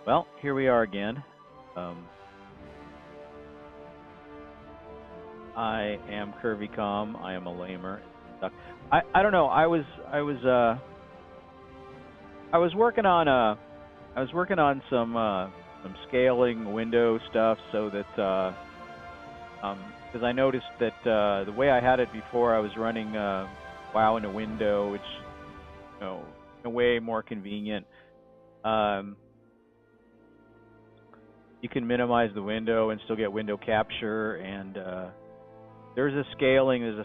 Well, here we are again. Um, I am curvycom. I am a lamer. I don't know. I was working on some scaling window stuff so that because I noticed that the way I had it before, I was running WoW in a window, which in a way more convenient. Um, you can minimize the window and still get window capture, and there's a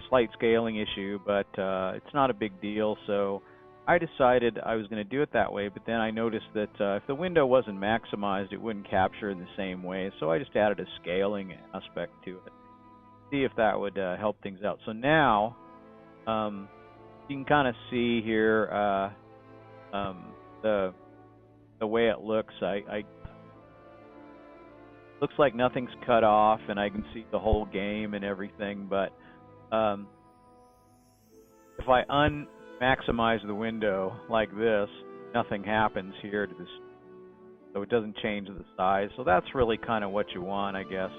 slight scaling issue, but it's not a big deal. So I decided I was going to do it that way, but then I noticed that if the window wasn't maximized, it wouldn't capture in the same way. So I just added a scaling aspect to it. See if that would help things out. So now you can kind of see here the way it looks. Looks like nothing's cut off, and I can see the whole game and everything. But if I unmaximize the window like this, nothing happens here to this, so it doesn't change the size. So that's really kind of what you want, I guess.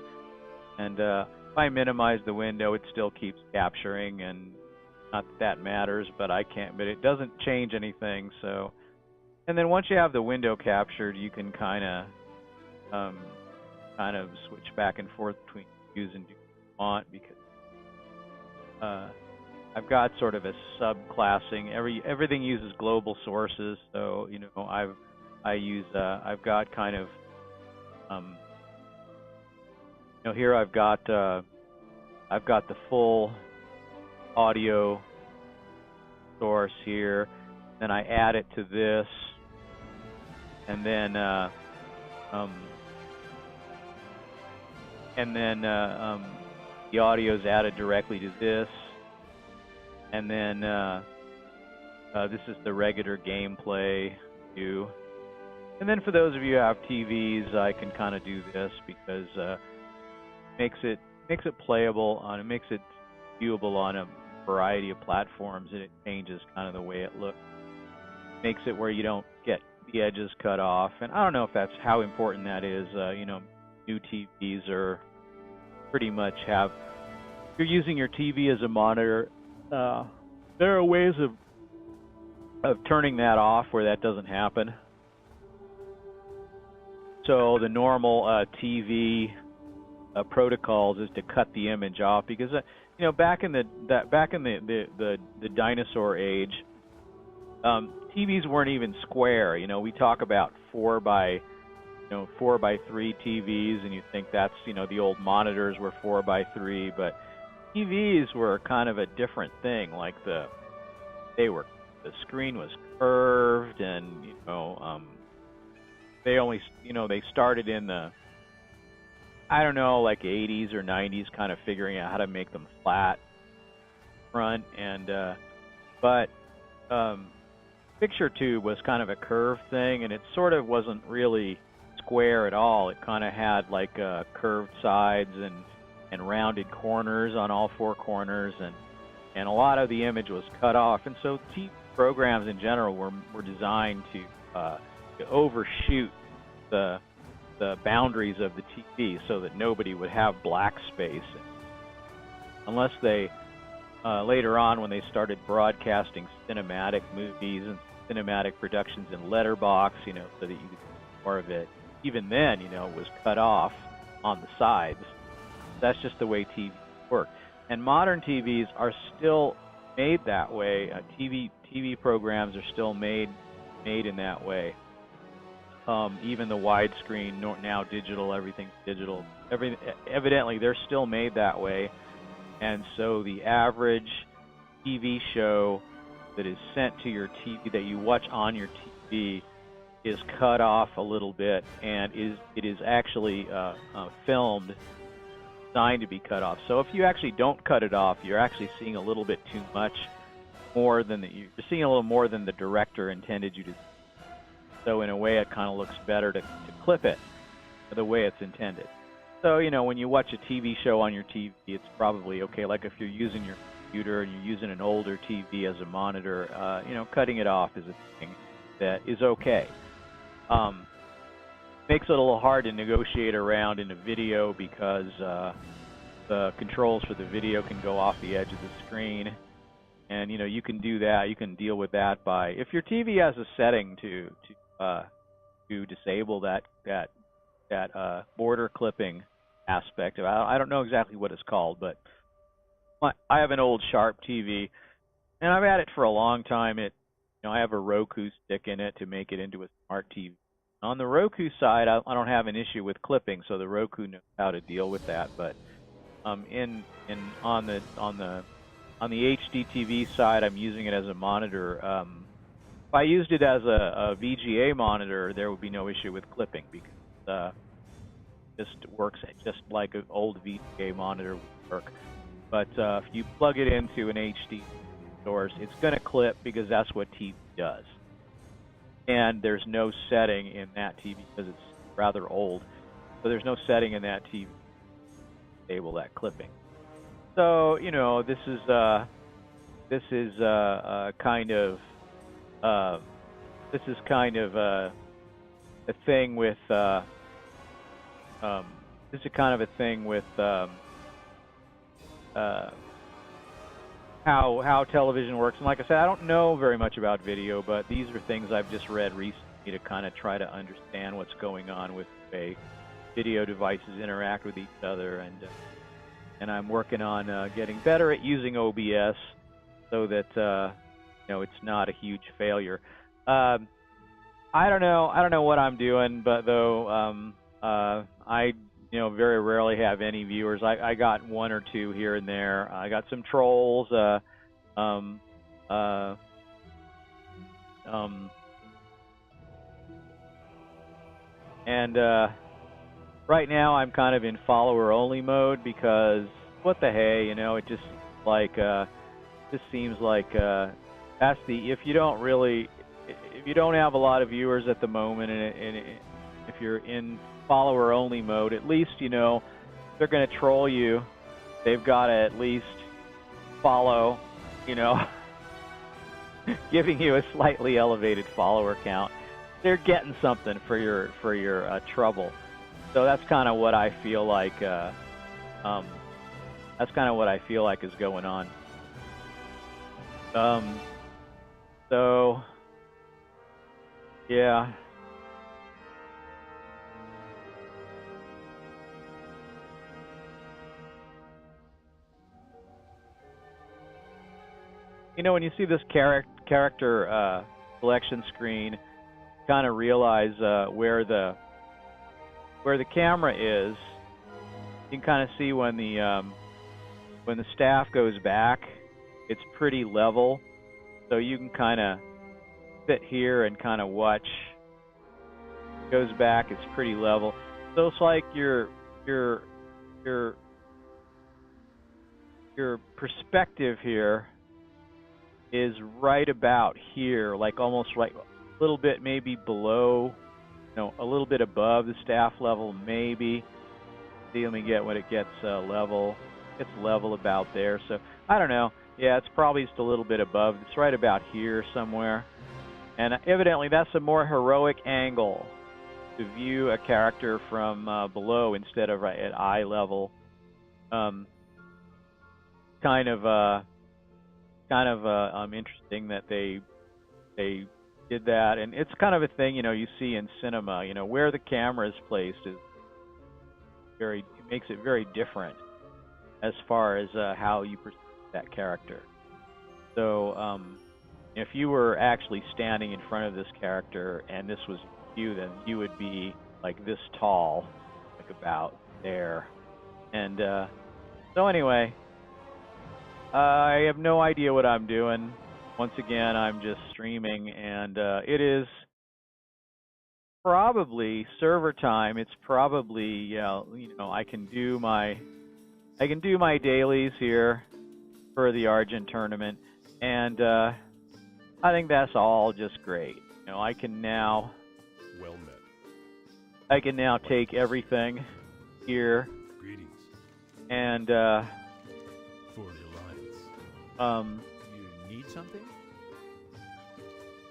And if I minimize the window, it still keeps capturing, and not that matters, but but it doesn't change anything. So, and then once you have the window captured, you can kind of switch back and forth between use and do what you want, because I've got sort of a subclassing. Everything uses global sources, so I've got kind of here I've got the full audio source here, then I add it to this, and then the audio is added directly to this, and then this is the regular gameplay view. And then for those of you who have TVs, I can kind of do this because makes it playable it makes it viewable on a variety of platforms, and it changes kind of the way it looks. Makes it where you don't get the edges cut off, and I don't know if that's how important that is. New TVs are pretty much if you're using your TV as a monitor, there are ways of turning that off where that doesn't happen. So the normal TV protocols is to cut the image off, because back in the dinosaur age, TVs weren't even square. We talk about 4x3 TVs, and you think that's the old monitors were 4x3, but TVs were kind of a different thing. Like the screen was curved, and they started in the like 80s or 90s, kind of figuring out how to make them flat front, and but picture tube was kind of a curved thing, and it sort of wasn't really square at all. It kind of had like curved sides and rounded corners on all four corners, and a lot of the image was cut off. And so TV programs in general were designed to overshoot the boundaries of the TV so that nobody would have black space, unless they later on, when they started broadcasting cinematic movies and cinematic productions in letterbox, so that you could see more of it. Even then, it was cut off on the sides. That's just the way TV work. And modern TVs are still made that way. TV programs are still made in that way. Even the widescreen, now digital, everything's digital. Evidently, they're still made that way. And so the average TV show that is sent to your TV, that you watch on your TV, is cut off a little bit, and it is actually filmed, designed to be cut off. So if you actually don't cut it off, you're actually seeing a little bit too much, you're seeing a little more than the director intended you to. So in a way, it kind of looks better to clip it the way it's intended. So when you watch a TV show on your TV, it's probably okay. Like if you're using your computer and you're using an older TV as a monitor, cutting it off is a thing that is okay. makes it a little hard to negotiate around in a video because the controls for the video can go off the edge of the screen. And you can do that. You can deal with that by, if your TV has a setting to disable that border clipping aspect. I don't know exactly what it's called, but I have an old Sharp TV, and I've had it for a long time. I have a Roku stick in it to make it into a smart TV. On the Roku side, I don't have an issue with clipping, so the Roku knows how to deal with that. But on the HD TV side, I'm using it as a monitor. If I used it as a VGA monitor, there would be no issue with clipping because it just works just like an old VGA monitor would work. But if you plug it into an HD source, it's going to clip because that's what TV does. And there's no setting in that TV because it's rather old. So there's no setting in that TV to enable that clipping. So this is kind of a thing with how television works. And like I said, I don't know very much about video, but these are things I've just read recently to kind of try to understand what's going on with the way video devices interact with each other, and I'm working on getting better at using OBS so that it's not a huge failure. I don't know what I'm doing, but though I very rarely have any viewers. I got one or two here and there. I got some trolls. And right now I'm kind of in follower-only mode because what the hey, it just seems like that's if you don't have a lot of viewers at the moment, and if you're in follower-only mode, at least they're going to troll you. They've got to at least follow, giving you a slightly elevated follower count. They're getting something for your trouble. So that's kind of what I feel like. That's kind of what I feel like is going on. So yeah. When you see this character selection screen, kind of realize where the camera is. You can kind of see when the staff goes back, it's pretty level, so you can kind of sit here and kind of watch. It goes back, it's pretty level, so it's like your perspective here is right about here, like almost right, a little bit maybe below, a little bit above the staff level, maybe. See, let me get when it gets level. It's level about there, so I don't know. Yeah, it's probably just a little bit above. It's right about here somewhere. And evidently that's a more heroic angle to view a character from below instead of right at eye level. Kind of interesting that they did that, and it's kind of a thing you see in cinema. Where the camera is placed is it makes it very different as far as how you perceive that character. So if you were actually standing in front of this character and this was you, then you would be like this tall, like about there. And so anyway, I have no idea what I'm doing. Once again, I'm just streaming, and it is probably server time. It's probably I can do my dailies here for the Argent tournament, and I think that's all just great. I can now take everything here. Greetings. And For the Alliance. You need something?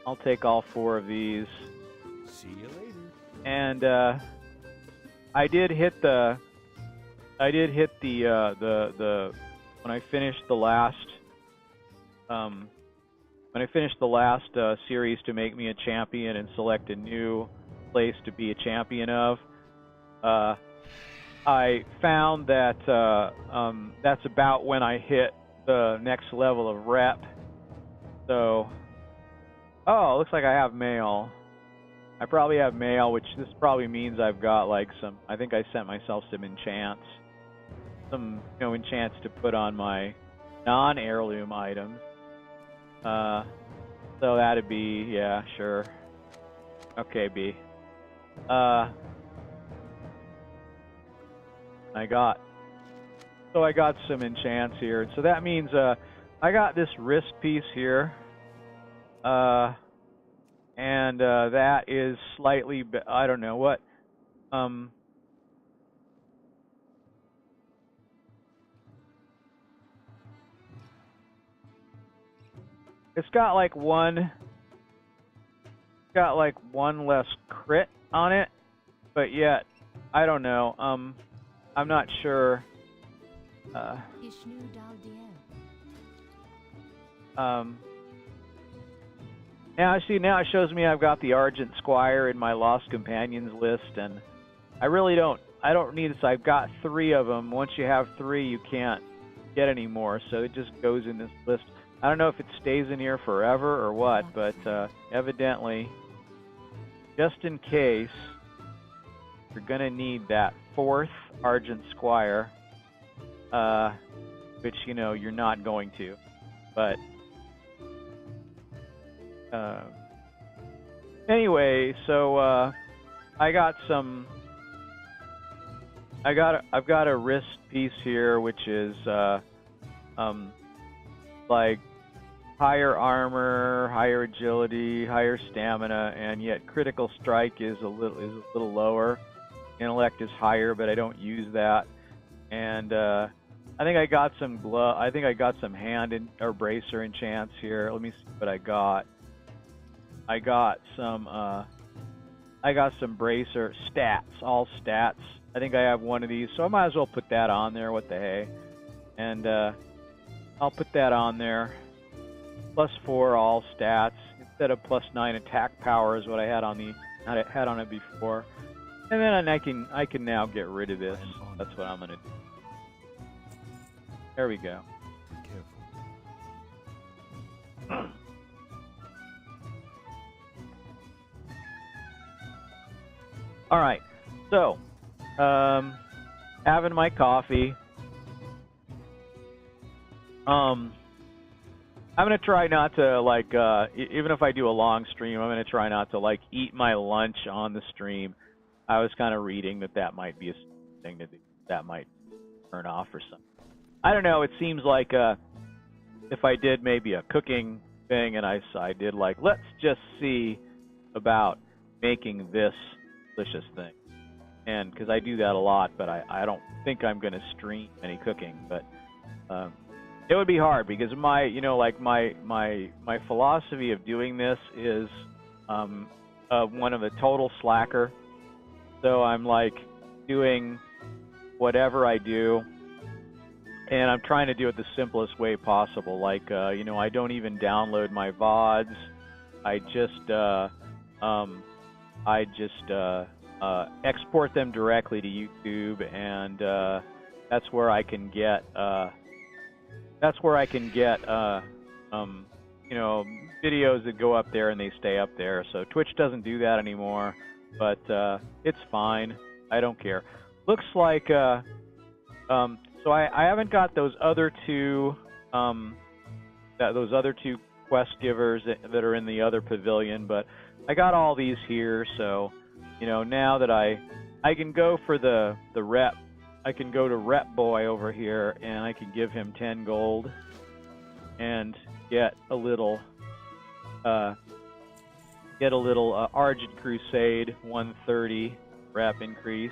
I'll take all 4 of these. See you later. and I did hit the when I finished the last series to make me a champion and select a new place to be a champion of. I found that that's about when I hit the next level of rep. So, oh, looks like I have mail. I probably have mail, which this probably means I've got like some. I think I sent myself some enchants, enchants to put on my non-heirloom items. So that'd be, yeah, sure. Okay, B. I got some enchants here. So that means I got this wrist piece here. And that is slightly, I don't know what. It's got like one less crit on it, but yet I don't know. I'm not sure. Now it shows me I've got the Argent Squire in my Lost Companions list, and I don't need this. I've got 3 of them. Once you have 3, you can't get any more, so it just goes in this list. I don't know if it stays in here forever or what, but evidently, just in case, you're going to need that 4th Argent Squire, which, you're not going to. But anyway, so I've got a wrist piece here, which is like higher armor, higher agility, higher stamina, and yet critical strike is a little lower. Intellect is higher, but I don't use that. And I think I got some hand or bracer enchants here. Let me see what I got. I got some bracer stats, all stats. I think I have one of these, so I might as well put that on there. What the hey? And I'll put that on there. +4 all stats instead of +9 attack power is what I had on it before. And then I can now get rid of this. That's what I'm gonna do. There we go. Be careful. All right, so having my coffee. I'm gonna try not to even if I do a long stream, I'm gonna try not to eat my lunch on the stream. I was kind of reading that might be a thing to do. That might turn off or something. I don't know. It seems like if I did maybe a cooking thing and I did let's just see about making this delicious thing, and because I do that a lot, but I don't think I'm gonna stream any cooking, but it would be hard because my philosophy of doing this is one of a total slacker. So I'm doing whatever I do, and I'm trying to do it the simplest way possible. I don't even download my VODs. I just export them directly to YouTube, and that's where I can get videos that go up there and they stay up there. So Twitch doesn't do that anymore, but it's fine. I don't care. Looks like so I haven't got those other two quest givers that are in the other pavilion, but I got all these here. So now that I can go for the rep. I can go to Rep Boy over here, and I can give him 10 gold and get a little Argent Crusade 130 rep increase,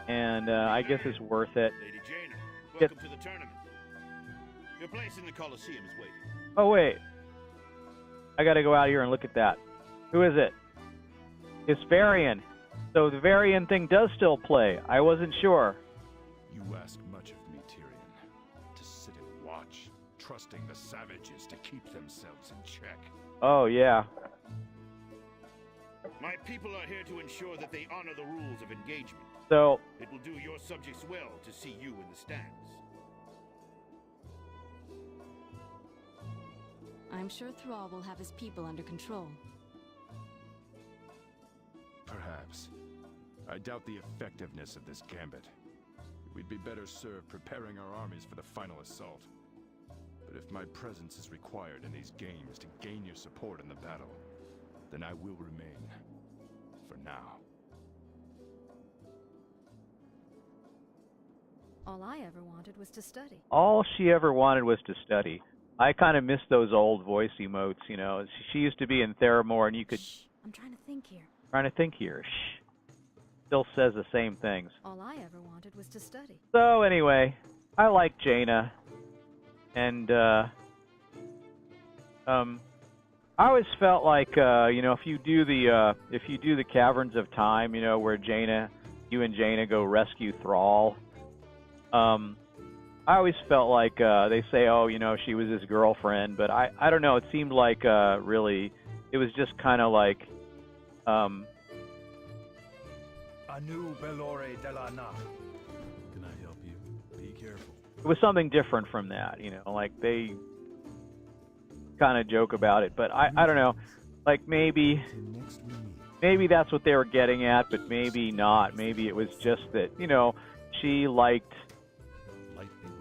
and I guess it's worth it. Lady Jaina, welcome to the tournament. Your place in the Colosseum is waiting. Oh wait, I gotta go out here and look at that. Who is it? Hesperian. So the Varian thing does still play. I wasn't sure. You ask much of me, Tyrion. To sit and watch, trusting the savages to keep themselves in check. Oh, yeah. My people are here to ensure that they honor the rules of engagement. So It will do your subjects well to see you in the stands. I'm sure Thrall will have his people under control. Perhaps. I doubt the effectiveness of this gambit. We'd be better served preparing our armies for the final assault. But if my presence is required in these games to gain your support in the battle, then I will remain. For now. All I ever wanted was to study. all she ever wanted was to study. I kind of miss those old voice emotes, you know. She used to be in Theramore, and you could... Shh, I'm trying to think here. Trying to think here. Shh. Still says the same things. All I ever wanted was to study. So anyway, I like Jaina, and I always felt like you know, if you do the Caverns of Time, you know, where you and Jaina go rescue Thrall. I always felt like they say, oh, you know, she was his girlfriend, but I don't know. It seemed like really, it was just kind of like. Anu Belore Delana. Can I help you? Be careful. It was something different from that, you know, like they kind of joke about it, but I don't know, like maybe that's what they were getting at, but maybe not. Maybe it was just that, you know, she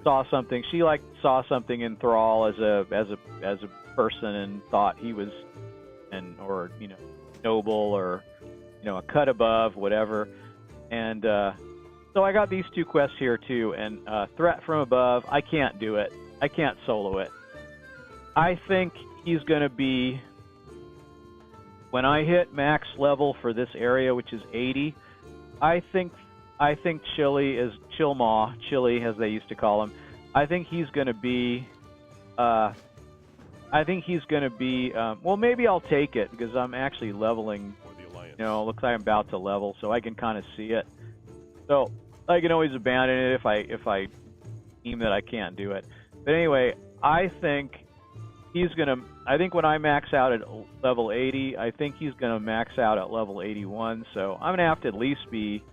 saw something in Thrall as a person and thought he was or you know, noble or, you know, a cut above, whatever. And so I got these two quests here too, and Threat from Above, I can't do it. I can't solo it. I think he's going to be, when I hit max level for this area, which is 80, I think Chili as they used to call him, I think he's going to be, well, maybe I'll take it because I'm actually leveling. You know, it looks like I'm about to level, so I can kind of see it. So I can always abandon it if I deem that I can't do it. But anyway, I think when I max out at level 80, I think he's gonna max out at level 81. So I'm gonna have to at least be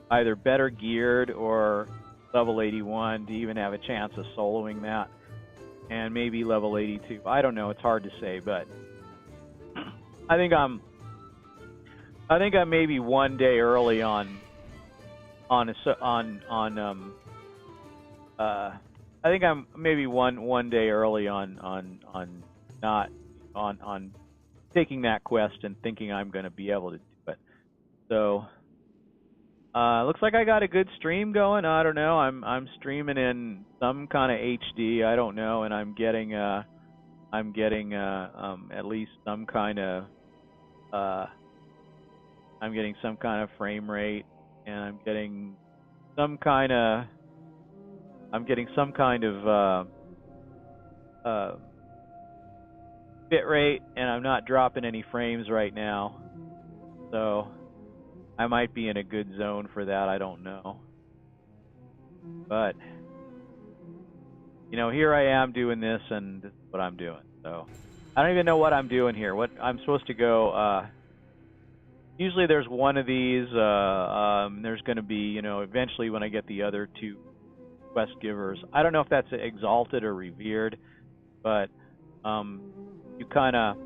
either better geared or level 81 to even have a chance of soloing that, and maybe level 82. I don't know. It's hard to say, but I think I'm maybe one day early on I think I'm maybe one day early on taking that quest and thinking I'm going to be able to do it. So looks like I got a good stream going. I don't know. I'm streaming in some kind of HD. I don't know, and I'm getting at least some kind of frame rate, and I'm getting some kind of bit rate, and I'm not dropping any frames right now, so I might be in a good zone for that. I don't know, but you know, here I am doing this, and this is what I'm doing. So I don't even know what I'm doing here. What I'm supposed to go. Usually there's one of these. There's going to be, you know, eventually when I get the other two quest givers. I don't know if that's exalted or revered, but you kind of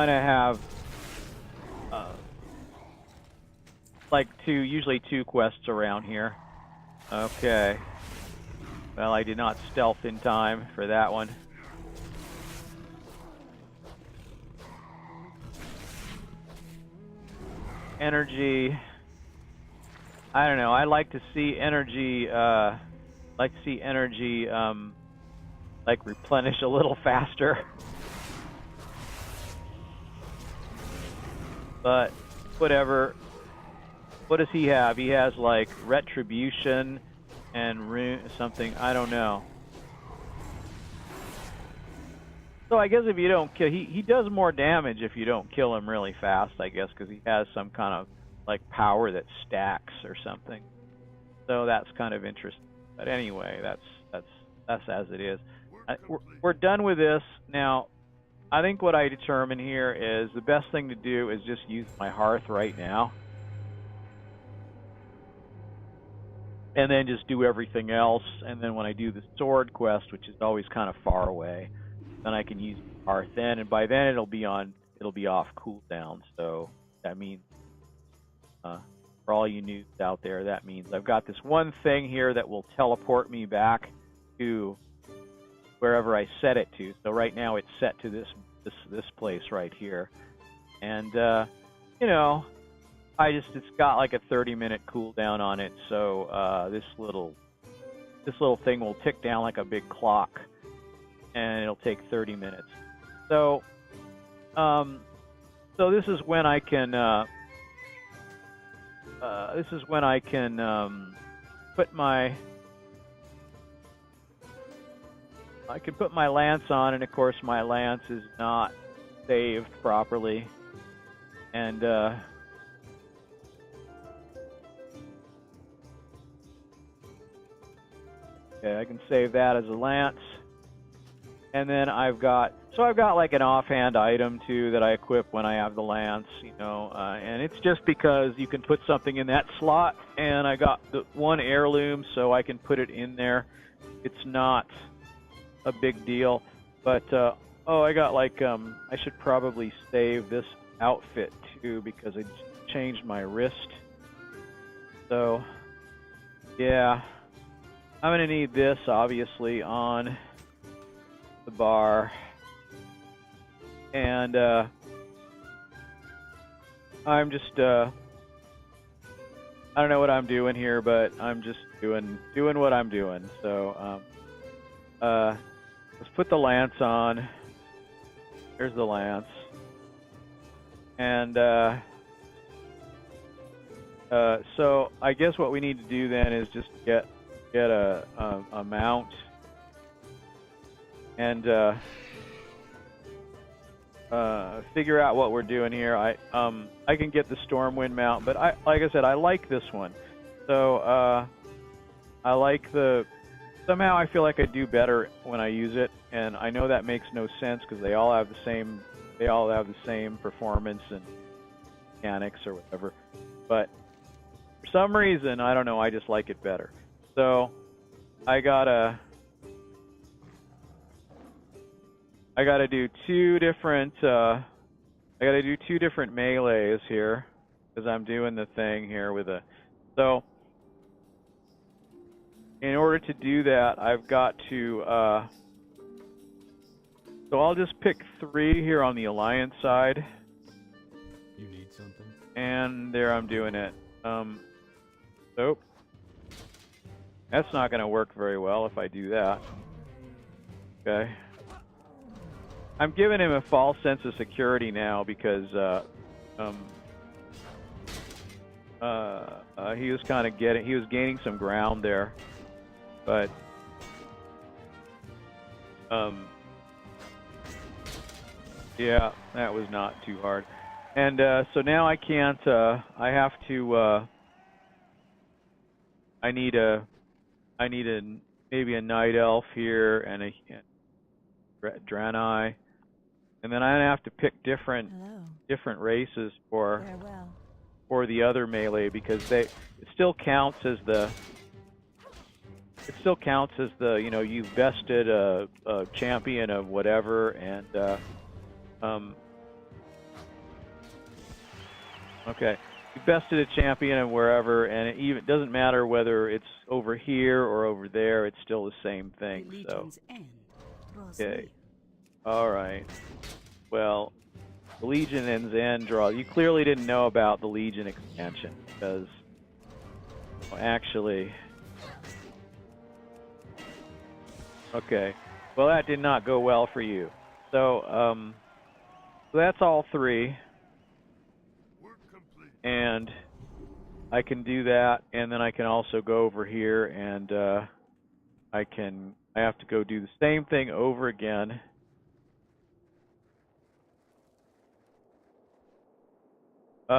have like usually two quests around here. Okay. Well, I did not stealth in time for that one. Energy. I don't know. I like to see energy. Like replenish a little faster. But whatever. What does he have? He has like retribution, and something, I don't know. So I guess if you don't kill, he does more damage if you don't kill him really fast, I guess, because he has some kind of like power that stacks or something. So that's kind of interesting. But anyway, that's as it is. We're done with this now. I think what I determine here is the best thing to do is just use my hearth right now, and then just do everything else. And then when I do the sword quest, which is always kind of far away, then I can use hearth then, and by then it'll be off cooldown. So that means, for all you noobs out there, that means I've got this one thing here that will teleport me back to wherever I set it to. So right now it's set to this place right here, and you know, it's got like a 30-minute cooldown on it. So this little thing will tick down like a big clock, and it'll take 30 minutes. So so this is when I can put my lance on, and of course my lance is not saved properly, and okay, I can save that as a lance. And then I've got like an offhand item too that I equip when I have the lance, you know, and it's just because you can put something in that slot, and I got the one heirloom, so I can put it in there. It's not a big deal, but I got like I should probably save this outfit too because I changed my wrist. So yeah, I'm gonna need this obviously on the bar, and I'm just I don't know what I'm doing here, but I'm just doing what I'm doing. So let's put the lance on. Here's the lance, and so I guess what we need to do then is just get a mount, and figure out what we're doing here. I can get the Stormwind mount, but like I said, I like this one. So I like somehow I feel like I do better when I use it, and I know that makes no sense because they all have the same performance and mechanics or whatever. But for some reason, I don't know, I just like it better. So I gotta do two different melees here because I'm doing the thing here with so in order to do that, I've got to so I'll just pick 3 here on the Alliance side. You need something? And there, I'm doing it. So that's not going to work very well if I do that. Okay. I'm giving him a false sense of security now because he was gaining some ground there, but yeah, that was not too hard. And so now I can't. I have to. I need maybe a night elf here and a Draenei, and then I have to pick different races for the other melee because it still counts as the you know, you've vested a champion of whatever, and okay, you bested a champion of wherever, and it doesn't matter whether it's over here or over there, it's still the same thing. So okay, all right, well, the Legion ends end draw. You clearly didn't know about the Legion expansion because, well, actually, okay, well, that did not go well for you. So so that's all 3. And I can do that, and then I can also go over here and I have to go do the same thing over again. We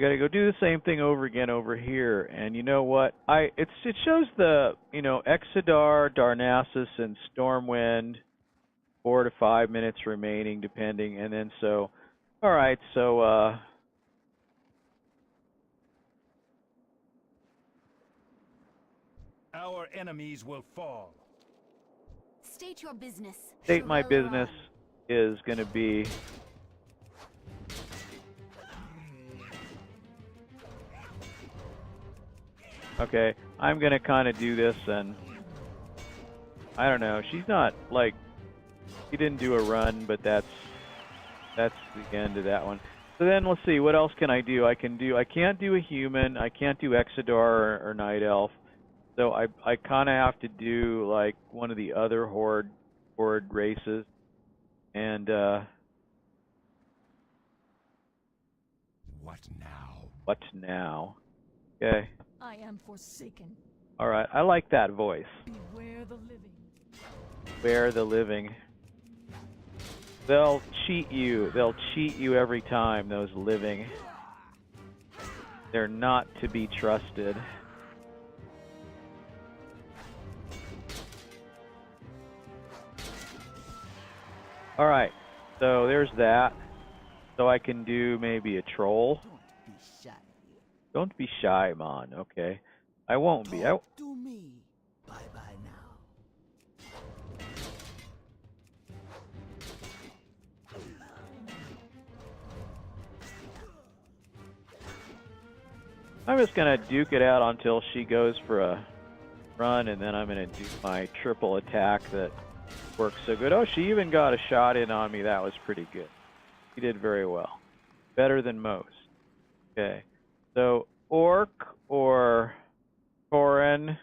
got to go do the same thing over again over here, and you know what? It shows the Exodar, Darnassus, and Stormwind, 4 to 5 minutes remaining, depending, and then so. All right, so Our enemies will fall. State your business. state my Chevalier business on. is going to be. Okay, I'm going to kind of do this, and I don't know. She's not, like, she didn't do a run, but that's the end of that one. So then let's see, what else can I do? I can't do a human, I can't do Exodar or Night Elf. So I kind of have to do, like, one of the other horde races. And, What now? what now? Okay. I am forsaken. Alright, I like that voice. Beware the living. Beware the living. They'll cheat you. They'll cheat you every time, those living. They're not to be trusted. Alright, so there's that. So I can do maybe a troll. Don't be shy, Mon. Okay. I won't be. To me. Bye-bye now. I'm just going to duke it out until she goes for a run, and then I'm going to do my triple attack that works so good. Oh, she even got a shot in on me. That was pretty good. She did very well. Better than most. Okay. So, Orc or Tauren,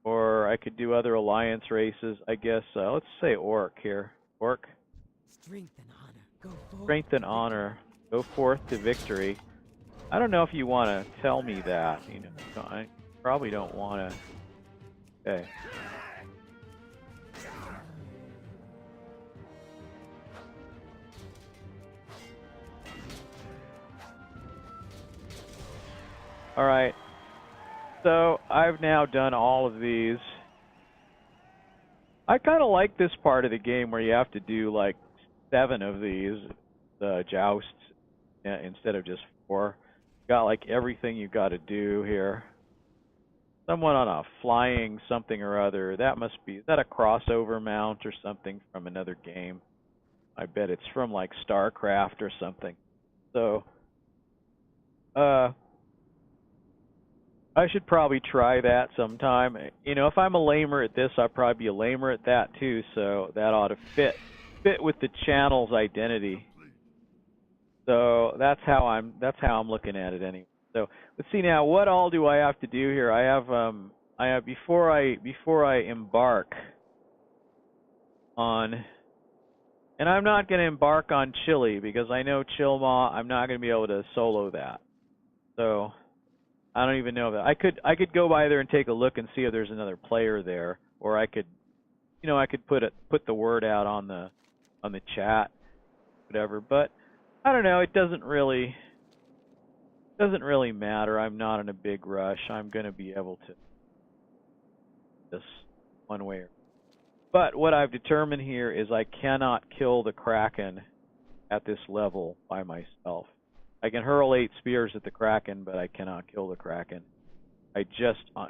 or I could do other alliance races. I guess, let's say Orc here. Orc. Strength and honor. Go forth. Strength and honor. Go forth to victory. I don't know if you want to tell me that. No, I probably don't want to. Okay. Alright, so I've now done all of these. I kind of like this part of the game where you have to do like 7 of these, the jousts, instead of just 4. Got like everything you got to do here. Someone on a flying something or other, that must be, is that a crossover mount or something from another game? I bet it's from like StarCraft or something. So, I should probably try that sometime. If I'm a lamer at this, I'll probably be a lamer at that too, so that ought to fit with the channel's identity. So that's how I'm looking at it anyway. So let's see now, what all do I have to do here? I have before I embark on, and I'm not going to embark on Chile because I know Chilmaw, I'm not going to be able to solo that. So I don't even know that. I could go by there and take a look and see if there's another player there, or I could, I could put the word out on the chat, whatever. But I don't know. It doesn't really matter. I'm not in a big rush. I'm going to be able to this one way. But what I've determined here is I cannot kill the Kraken at this level by myself. I can hurl 8 spears at the Kraken, but I cannot kill the Kraken.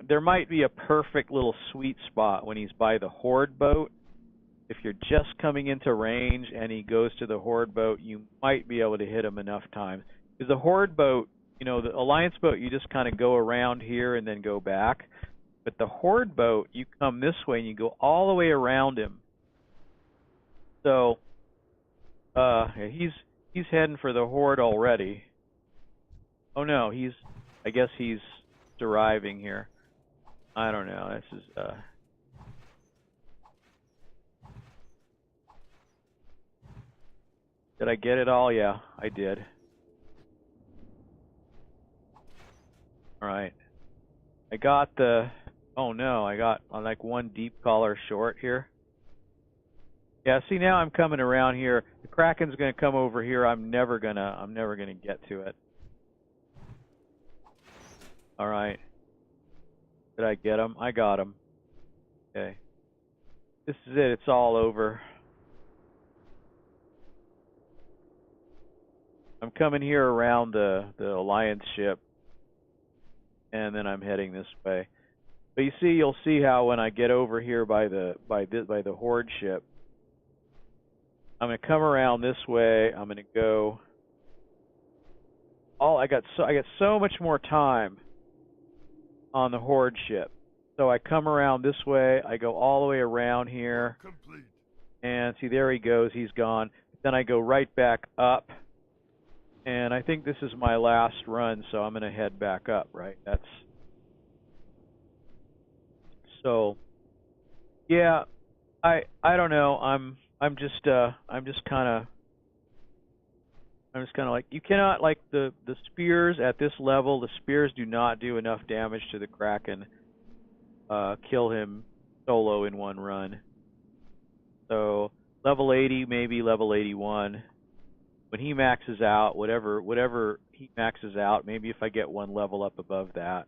There might be a perfect little sweet spot when he's by the Horde boat. If you're just coming into range and he goes to the Horde boat, you might be able to hit him enough times. Because the Horde boat, the Alliance boat, you just kind of go around here and then go back. But the Horde boat, you come this way and you go all the way around him. So, he's heading for the Horde already. Oh no, I guess he's arriving here. I don't know. This is, did I get it all? Yeah, I did. Alright. I got the... Oh no, I got like one deep collar short here. Yeah, see now I'm coming around here. The Kraken's gonna come over here. I'm never gonna get to it. Alright. Did I get him? I got him. Okay. This is it. It's all over. I'm coming here around the Alliance ship, and then I'm heading this way. But you see, you'll see how when I get over here by the Horde ship, I'm gonna come around this way. I'm gonna go. I got so much more time on the Horde ship. So I come around this way. I go all the way around here, and see there he goes. He's gone. Then I go right back up. And I think this is my last run, so I'm gonna head back up, right? That's so. Yeah, I don't know. I'm just kind of like, you cannot, like, the spears at this level. The spears do not do enough damage to the Kraken. Kill him solo in one run. So level 80, maybe level 81. When he maxes out, whatever he maxes out, maybe if I get one level up above that,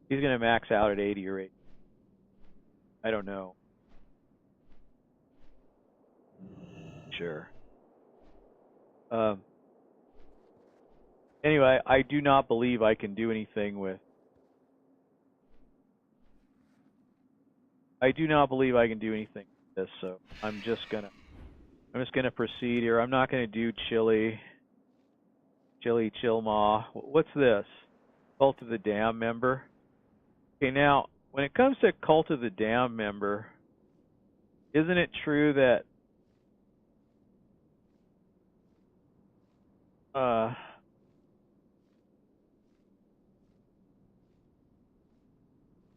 he's going to max out at 80 or 80. I don't know. Sure. Anyway, I do not believe I can do anything with... I do not believe I can do anything with this, so I'm just gonna proceed here. I'm not gonna do Chill Maw. What's this? Cult of the Dam member. Okay, now when it comes to Cult of the Dam member, isn't it true that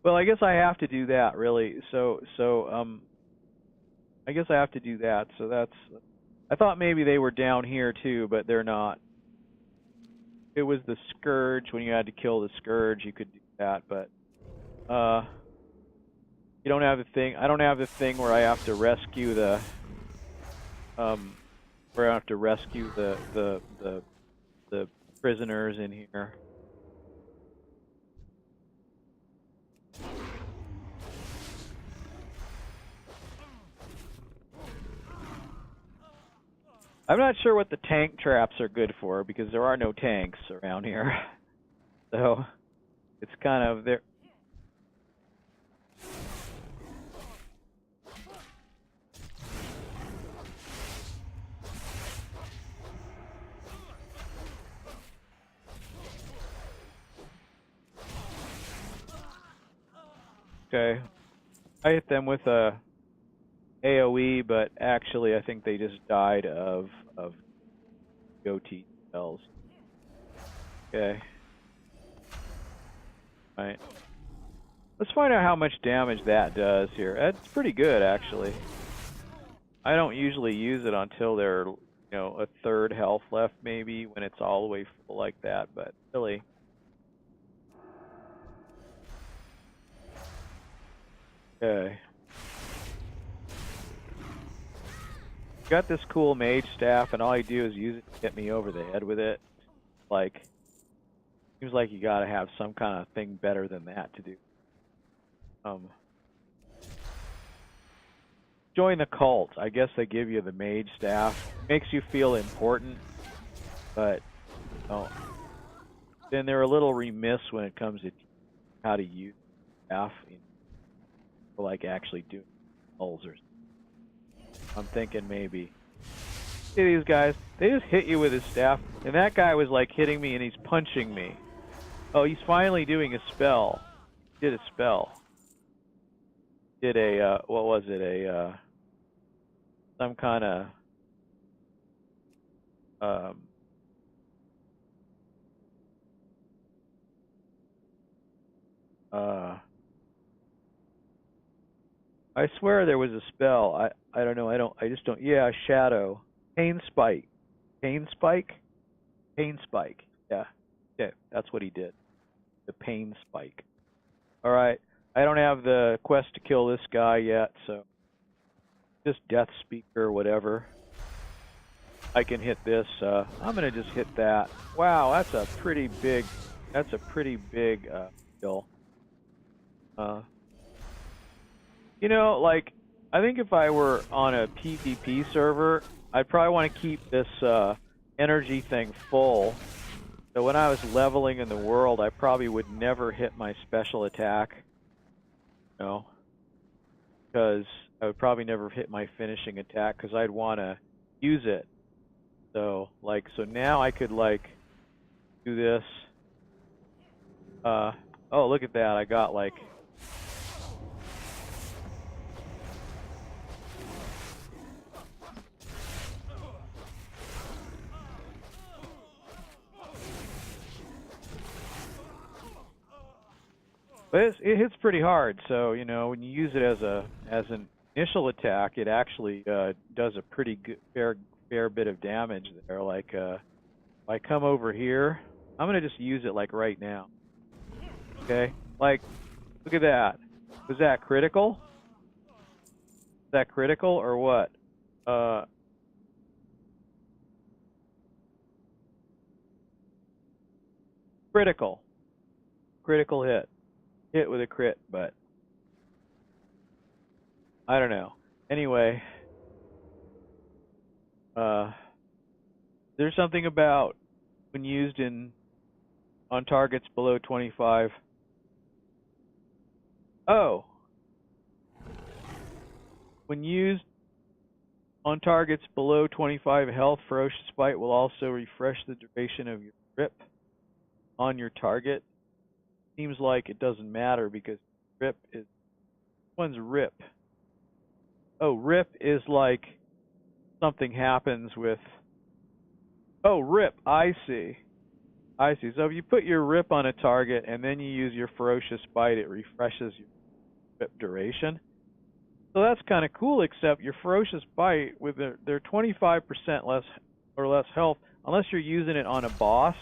well, I guess I have to do that, really. So I guess I have to do that. So that's... I thought maybe they were down here too, but they're not. It was the Scourge. When you had to kill the Scourge, you could do that, but you don't have the thing. I don't have the thing where I have to rescue the the prisoners in here. I'm not sure what the tank traps are good for, because there are no tanks around here. So it's kind of there. Okay. I hit them with a AoE, but actually I think they just died of goatee spells. Okay. Right. Let's find out how much damage that does here. That's pretty good, actually. I don't usually use it until they're, you know, a third health left, maybe, when it's all the way full like that, but really. Okay. Got this cool mage staff, and all I do is use it to hit me over the head with it. Like, seems like you gotta have some kind of thing better than that to do. Join the cult. I guess they give you the mage staff. Makes you feel important, but then they're a little remiss when it comes to how to use staff, like actually doing spells or something. I'm thinking maybe. See these guys? They just hit you with his staff, and that guy was like hitting me and he's punching me. Oh, he's finally doing a spell. Did a spell. Did a, what was it? A, some kind of, I swear there was a spell. I don't know. I just don't. Yeah, shadow. Pain spike. Pain spike? Pain spike. Yeah. Okay, that's what he did. the pain spike. All right, I don't have the quest to kill this guy yet, so just death speaker or whatever. I can hit this. I'm gonna just hit that. Wow, that's a pretty big. That's a pretty big kill. You know, like, I think if I were on a PvP server, I'd probably want to keep this energy thing full. So when I was leveling in the world, I probably would never hit my special attack. You know, because I would probably never hit my finishing attack because I'd want to use it. So, like, so now I could, like, do this. Oh, look at that. I got, like... But it hits pretty hard, so, you know, when you use it as an initial attack, it actually does a pretty good, fair bit of damage there. Like, if I come over here, I'm going to just use it, like, right now. Okay? Like, look at that. Was that critical? Is that critical or what? Critical. Critical hit. Hit with a crit, but I don't know. Anyway, there's something about when used on targets below 25. Oh, when used on targets below 25 health, Ferocious Bite will also refresh the duration of your grip on your target. Seems like it doesn't matter because rip is... When's rip? Oh, rip is like something happens with... Oh, rip, I see. I see. So if you put your rip on a target and then you use your Ferocious Bite, it refreshes your rip duration. So that's kind of cool, except your Ferocious Bite, with their 25% less health, unless you're using it on a boss,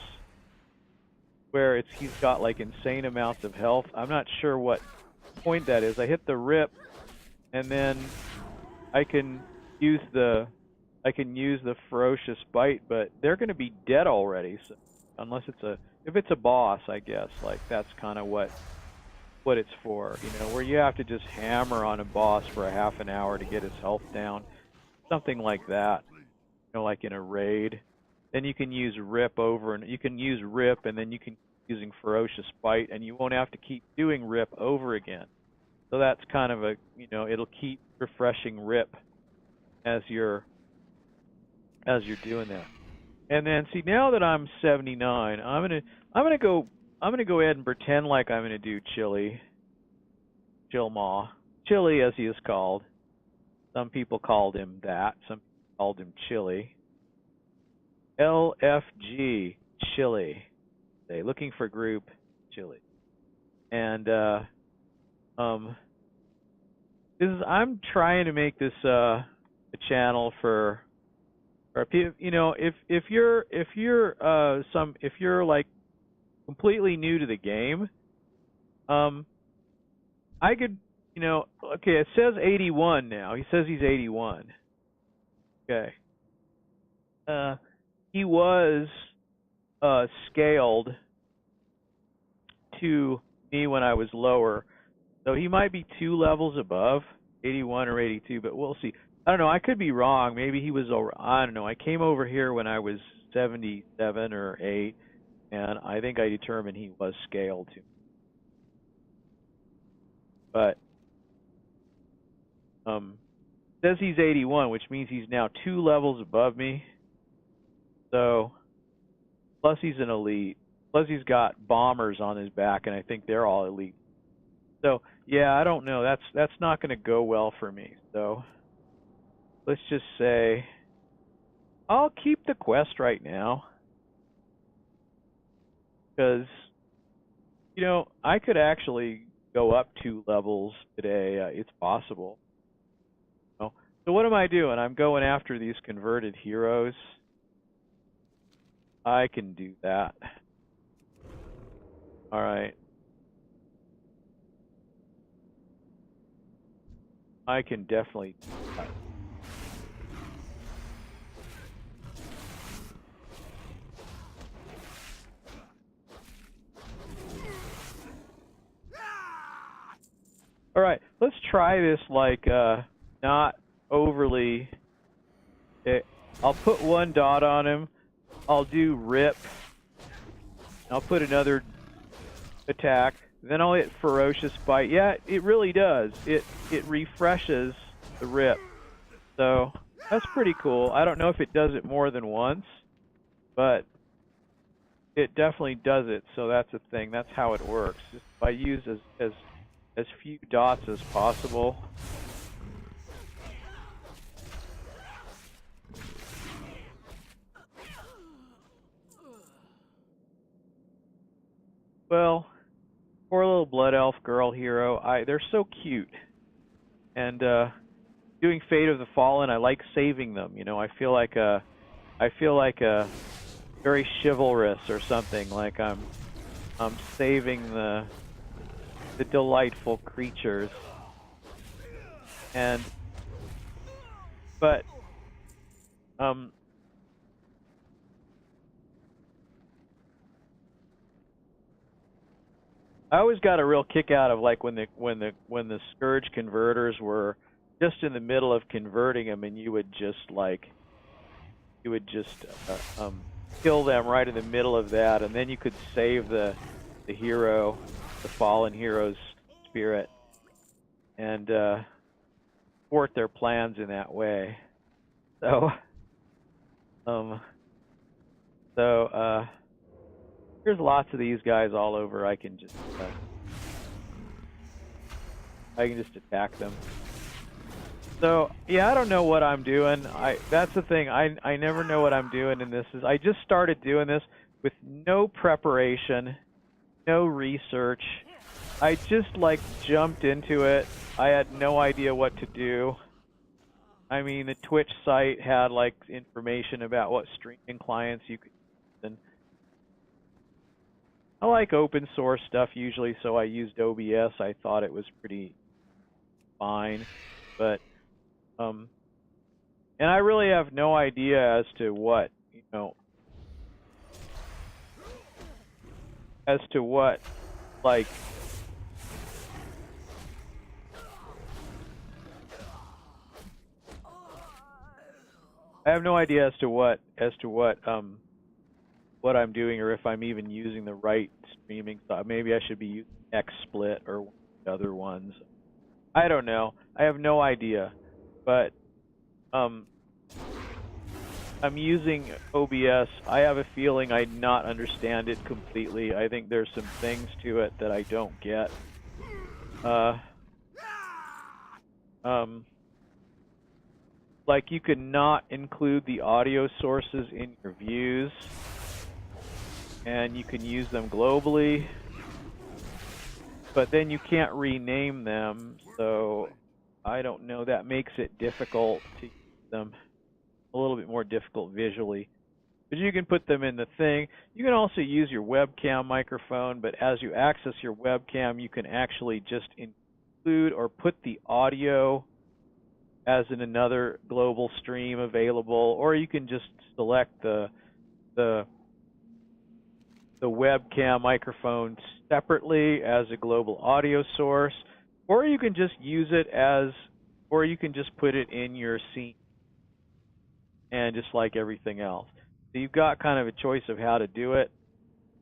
where he's got like insane amounts of health. I'm not sure what point that is. I hit the rip, and then I can use the Ferocious Bite, but they're going to be dead already. So unless if it's a boss, I guess, like, that's kind of what it's for. You know, where you have to just hammer on a boss for a half an hour to get his health down, something like that. You know, like in a raid. Then you can use rip and you can use rip, and then you can using Ferocious Bite, and you won't have to keep doing rip over again. So that's kind of a, you know, it'll keep refreshing rip as you're doing that. And then see, now that I'm 79, I'm gonna go ahead and pretend like I'm gonna do Chili as he is called. Some people called him that. Some people called him Chili. LFG Chili. Looking for group Chili. And I'm trying to make this a channel for people. You know, if you're like completely new to the game, I could, you know, okay, it says 81 now. He says he's 81. Okay. He was scaled to me when I was lower, so he might be 2 levels above 81 or 82, but we'll see. I don't know, I could be wrong. Maybe he was over, I don't know. I came over here when I was 77 or 8, and I think I determined he was scaled to. But says he's 81, which means he's now 2 levels above me. So plus he's an elite. Plus he's got bombers on his back, and I think they're all elite. So yeah, I don't know. That's not going to go well for me. So let's just say I'll keep the quest right now, because, you know, I could actually go up 2 levels today. It's possible. So what am I doing? I'm going after these converted heroes. I can do that. All right. I can definitely. All right, let's try this like not overly. I'll put one dot on him. I'll do rip. I'll put another attack. Then I'll hit ferocious bite. Yeah, it really does. It refreshes the rip. So that's pretty cool. I don't know if it does it more than once, but it definitely does it. So that's a thing. That's how it works. Just I use as few dots as possible. Well, poor little blood elf girl hero. They're so cute. And doing Fate of the Fallen, I like saving them. You know, I feel like a very chivalrous or something. Like I'm saving the delightful creatures. But I always got a real kick out of like when the Scourge converters were just in the middle of converting them, and you would just kill them right in the middle of that, and then you could save the hero, the fallen hero's spirit, and thwart their plans in that way. So there's lots of these guys all over. I can just attack them. So yeah, I don't know what I'm doing. That's the thing. I never know what I'm doing in this. I just started doing this with no preparation, no research. I just like jumped into it. I had no idea what to do. I mean, the Twitch site had like information about what streaming clients you could use, and I like open source stuff usually, so I used OBS. I thought it was pretty fine, but and I really have no idea as to what, like I have no idea as to what I'm doing, or if I'm even using the right streaming stuff. Maybe I should be using XSplit or one of the other ones. I don't know. I have no idea. But I'm using OBS. I have a feeling I not understand it completely. I think there's some things to it that I don't get. Like you could not include the audio sources in your views, and you can use them globally, but then you can't rename them, so I don't know. That makes it difficult to use them, a little bit more difficult visually. But you can put them in the thing. You can also use your webcam microphone, but as you access your webcam, you can actually just include or put the audio as in another global stream available, or you can just select the webcam microphone separately as a global audio source, or you can just use it as, or you can just put it in your scene, and just like everything else. So you've got kind of a choice of how to do it.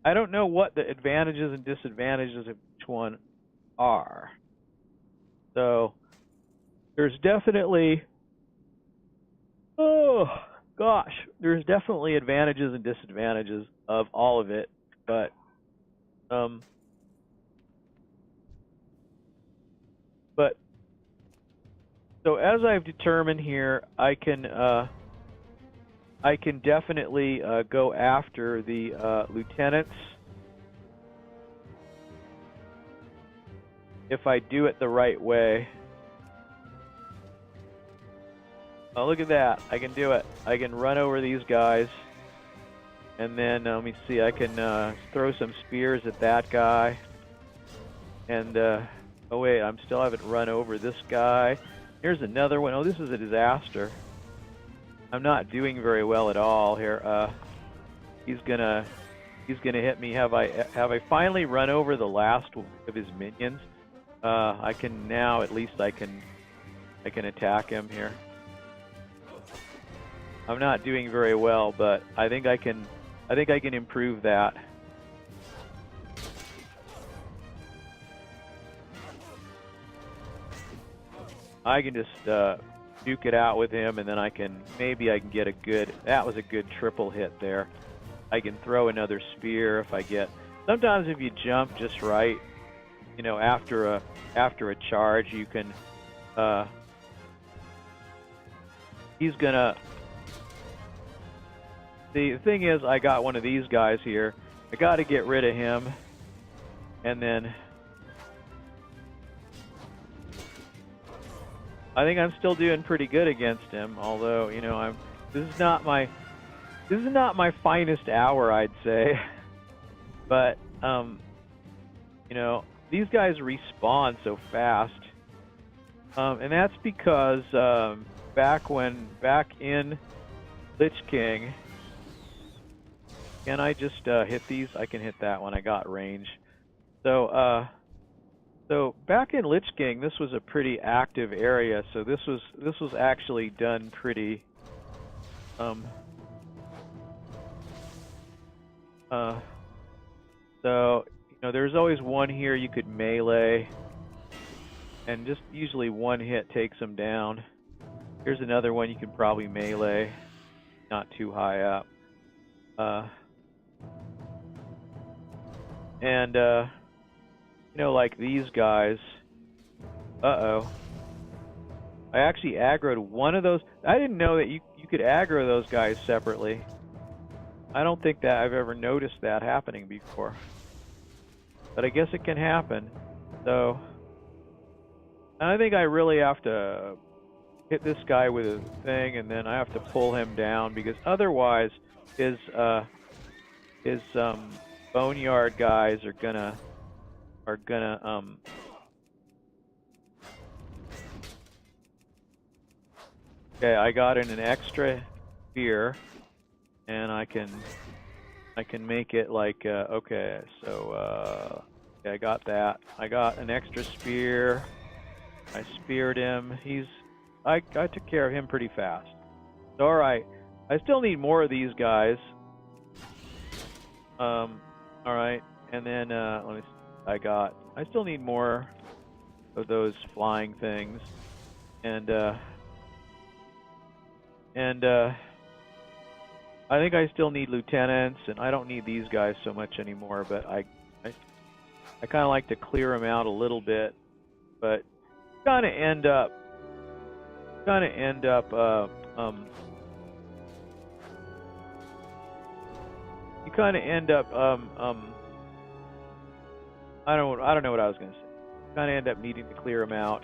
I don't know what the advantages and disadvantages of each one are. So there's definitely, there's definitely advantages and disadvantages of all of it, but so as I've determined here, I can definitely go after the lieutenants if I do it the right way. Oh, look at that. I can do it. I can run over these guys. And then let me see, I can throw some spears at that guy. And oh wait, I still haven't run over this guy. Here's another one. Oh, this is a disaster. I'm not doing very well at all here. He's gonna hit me. Have I finally run over the last of his minions? I can now, at least I can attack him here. I'm not doing very well, but I think I can improve that. I can just duke it out with him, and then maybe I can get a good. That was a good triple hit there. I can throw another spear if I get. Sometimes if you jump just right, you know, after a charge, you can. He's gonna. The thing is, I got one of these guys here. I got to get rid of him, and then. I think I'm still doing pretty good against him, although, you know, this is not my finest hour, I'd say. But you know, these guys respawn so fast. And that's because back in Lich King, can I just hit these? I can hit that one. I got range. So back in Lich King, this was a pretty active area. So this was actually done pretty. So you know, there's always one here you could melee, and just usually one hit takes them down. Here's another one you could probably melee, not too high up. You know, like these guys. Uh-oh. I actually aggroed one of those. I didn't know that you could aggro those guys separately. I don't think that I've ever noticed that happening before. But I guess it can happen. So, I think I really have to hit this guy with a thing, and then I have to pull him down, because otherwise his boneyard guys are gonna okay, I got in an extra spear, and I can make it like okay, so okay, I got that. I got an extra spear. I speared him. I took care of him pretty fast. So, all right, I still need more of these guys. All right, and then let me see. I still need more of those flying things, and I think I still need lieutenants, and I don't need these guys so much anymore, but I kind of like to clear them out a little bit, but kind of end up you kind of end up I don't know what I was going to say. Kind of end up needing to clear them out,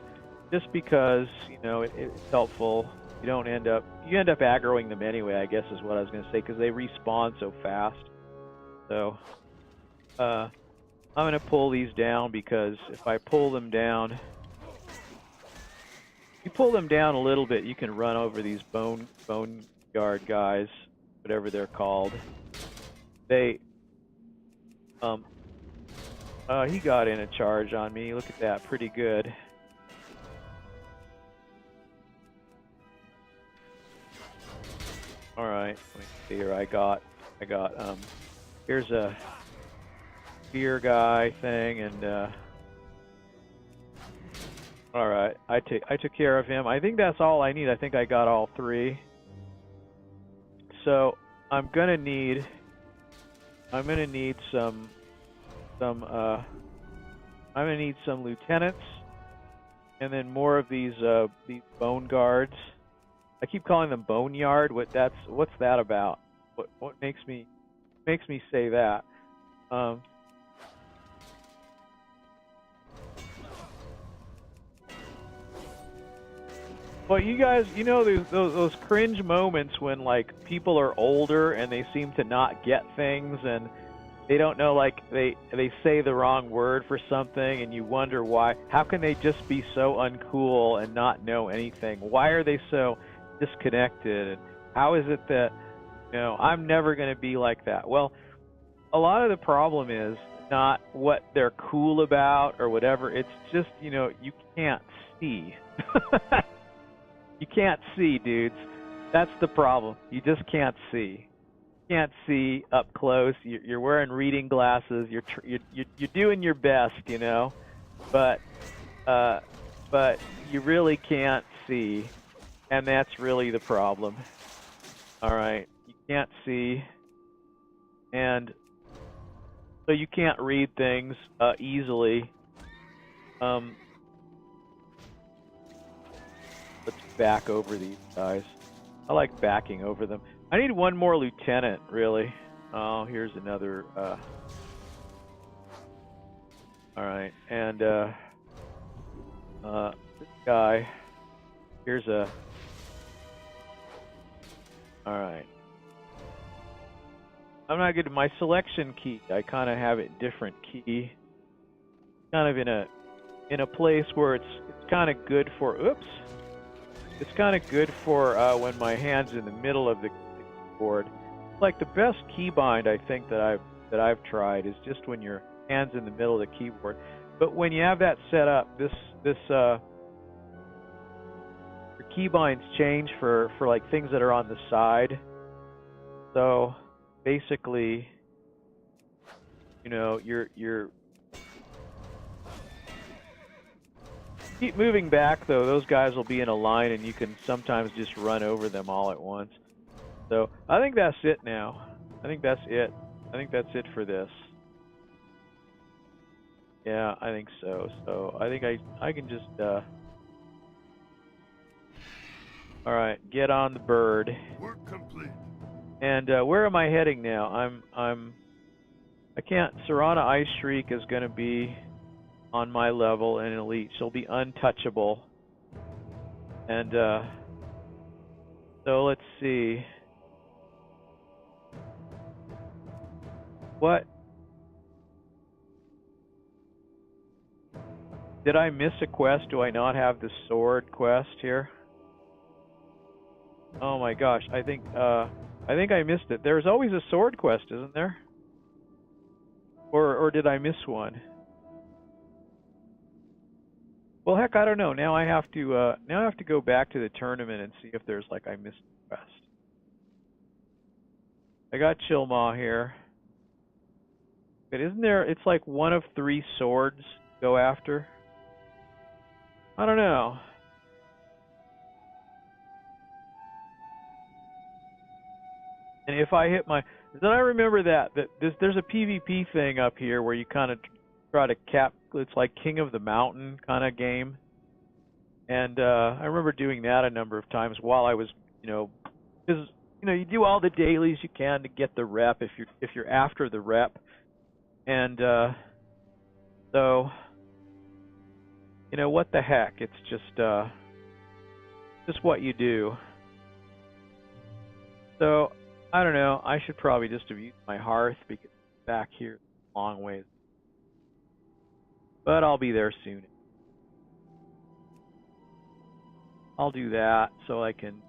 just because, you know, it's helpful. You end up aggroing them anyway, I guess is what I was going to say, because they respawn so fast. So I'm going to pull these down, because if I pull them down, you pull them down a little bit, you can run over these boneyard guys, whatever they're called. They he got in a charge on me. Look at that, pretty good. All right, let me see here. I got here's a spear guy thing, and all right, I took care of him. I think that's all I need. I think I got all three. So I'm gonna need some lieutenants, and then more of these bone guards. I keep calling them boneyard. What's that about? What makes me say that? Well, you guys, you know those cringe moments when like people are older and they seem to not get things and they don't know, like they say the wrong word for something and you wonder why. How can they just be so uncool and not know anything? Why are they so disconnected? And how is it that, you know, I'm never going to be like that? Well, a lot of the problem is not what they're cool about or whatever. It's just, you know, you can't see. You can't see, dudes. That's the problem. You just can't see. You can't see up close. You're wearing reading glasses. You're doing your best, you know, but you really can't see, and that's really the problem. All right, you can't see, and so you can't read things easily. Let's back over these guys. I like backing over them. I need one more lieutenant, really. Oh, here's another. All right, and this guy. Here's a. All right. I'm not good at my selection key. I kind of have it different key. Kind of in a place where it's kind of good for. Oops. It's kind of good for when my hand's in the middle of the keyboard. Like the best keybind I think that I've tried is just when your hand's in the middle of the keyboard. But when you have that set up, your keybinds change for like things that are on the side. So basically, you know, you're keep moving back, though. Those guys will be in a line, and you can sometimes just run over them all at once. So I think that's it now. I think that's it. I think that's it for this. Yeah, I think so. So I think I can just all right, get on the bird. Work complete. And where am I heading now? I can't. Serana Ice Shriek is going to be on my level and elite. She'll be untouchable. And so let's see. What? Did I miss a quest? Do I not have the sword quest here? Oh my gosh, I think I missed it. There's always a sword quest, isn't there? Or did I miss one? Well, heck, I don't know. Now I have to go back to the tournament and see if there's like I missed a quest. I got Chillmaw here. But isn't there? It's like one of 3 swords to go after. I don't know. And if I hit my, then I remember that there's a PvP thing up here where you kind of try to cap. It's like King of the Mountain kind of game. And I remember doing that a number of times while I was, you know, because you know you do all the dailies you can to get the rep if you're after the rep. And so, you know, what the heck? It's just what you do. So, I don't know. I should probably just have used my hearth because back here is a long ways. But I'll be there soon. I'll do that so I can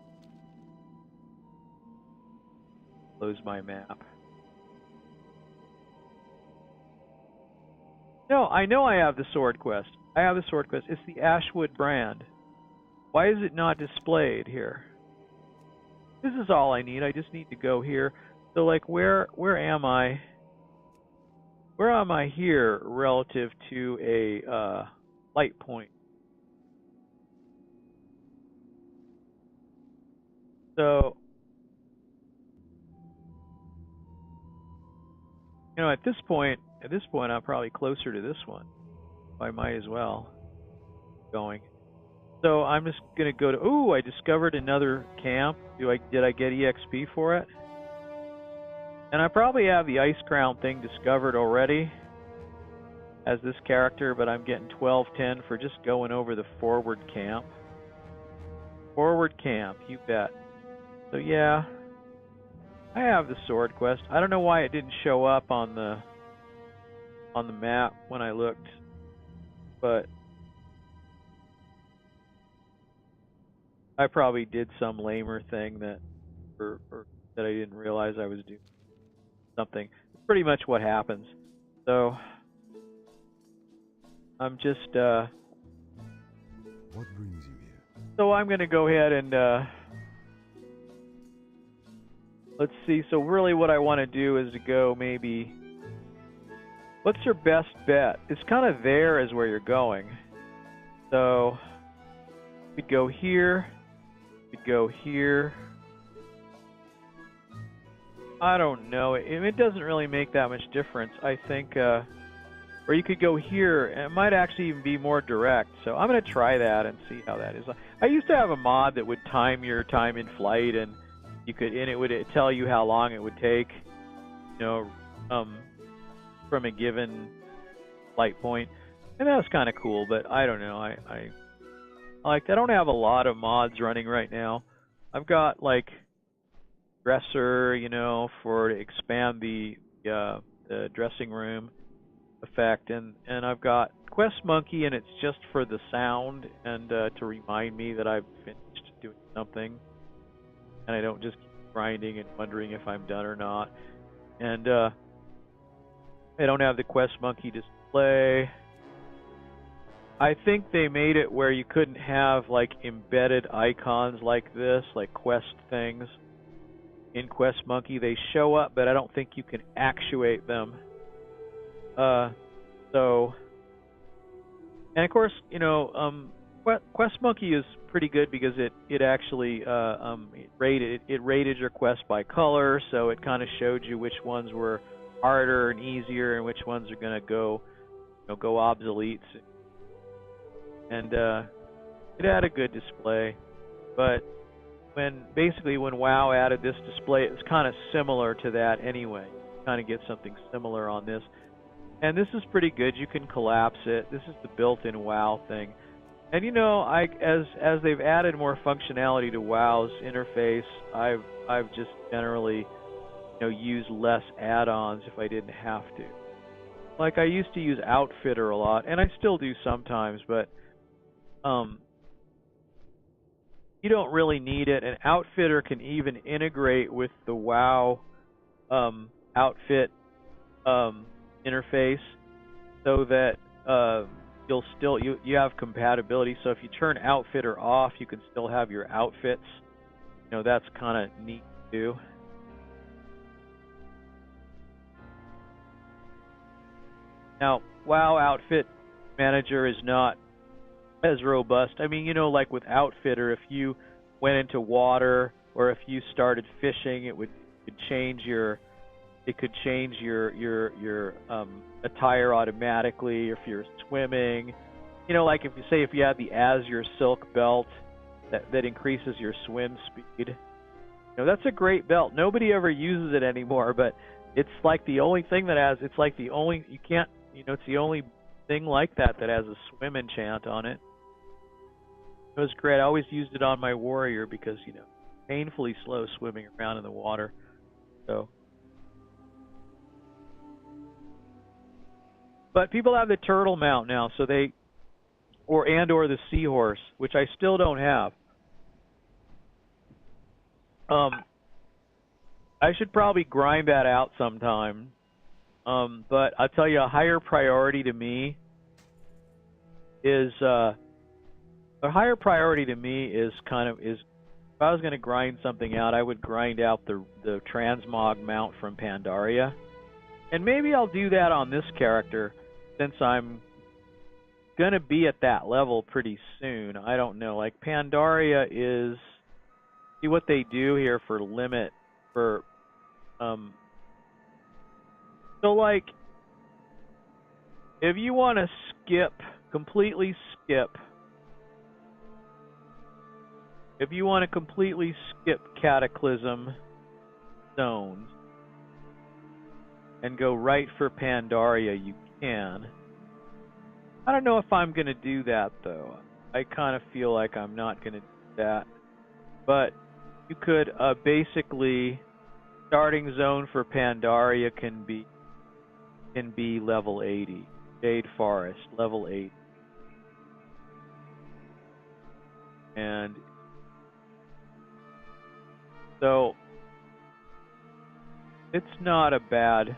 close my map. No, I know I have the sword quest. I have the sword quest. It's the Ashwood brand. Why is it not displayed here? This is all I need. I just need to go here. So, like, where am I? Where am I here relative to a light point? So, you know, at this point, I'm probably closer to this one. I might as well going. So I'm just gonna go to. Ooh, I discovered another camp. Did I get EXP for it? And I probably have the Ice Crown thing discovered already as this character, but I'm getting 1210 for just going over the forward camp. Forward camp, you bet. So yeah, I have the sword quest. I don't know why it didn't show up on the map when I looked, but I probably did some lamer thing that or that I didn't realize I was doing something. It's pretty much what happens. So I'm just What brings you here? so I'm gonna go ahead and let's see. So really, what I want to do is to go maybe. What's your best bet? It's kind of there is where you're going. So we go here. We go here. I don't know. It doesn't really make that much difference. I think, or you could go here, and it might actually even be more direct. So I'm going to try that and see how that is. I used to have a mod that would time your time in flight, and you could, and it would tell you how long it would take, you know, from a given flight point, and that was kind of cool. But I don't know. I don't have a lot of mods running right now. I've got like dresser, you know, to expand the dressing room effect, and I've got Quest Monkey, and it's just for the sound and to remind me that I've finished doing something, and I don't just keep grinding and wondering if I'm done or not. And I don't have the Quest Monkey display. I think they made it where you couldn't have like embedded icons like this, like quest things in Quest Monkey. They show up, but I don't think you can actuate them. So, and of course, you know, Quest Monkey is pretty good because it actually it rated your quest by color, so it kind of showed you which ones were harder and easier, and which ones are going to go obsolete. And it had a good display, but when WoW added this display, it's kind of similar to that anyway. You kind of get something similar on this, and this is pretty good. You can collapse it. This is the built-in WoW thing, and you know, as they've added more functionality to WoW's interface, I've just generally used less add-ons if I didn't have to. Like I used to use Outfitter a lot, and I still do sometimes, but you don't really need it. And Outfitter can even integrate with the WoW outfit interface, so that you have compatibility. So if you turn Outfitter off, you can still have your outfits. You know, that's kind of neat too. Now, WoW Outfit Manager is not as robust. I mean, you know, like with Outfitter, if you went into water or if you started fishing, it could change your attire automatically. If you're swimming, you know, like if you had the Azure Silk belt that increases your swim speed. You know, that's a great belt. Nobody ever uses it anymore, but it's like the only thing that has. It's like the only it's the only thing like that has a swim enchant on it. It was great. I always used it on my warrior because, painfully slow swimming around in the water. So, but people have the turtle mount now, so or the seahorse, which I still don't have. I should probably grind that out sometime. But I'll tell you, a higher priority to me is if I was going to grind something out, I would grind out the transmog mount from Pandaria, and maybe I'll do that on this character since I'm going to be at that level pretty soon. I don't know, like Pandaria is, see what they do here for limit for so like if you want to completely skip Cataclysm zones and go right for Pandaria, you can. I don't know if I'm going to do that, though. I kind of feel like I'm not going to do that. but you could basically starting zone for Pandaria can be level 80. Jade Forest, level 80. And so it's not a bad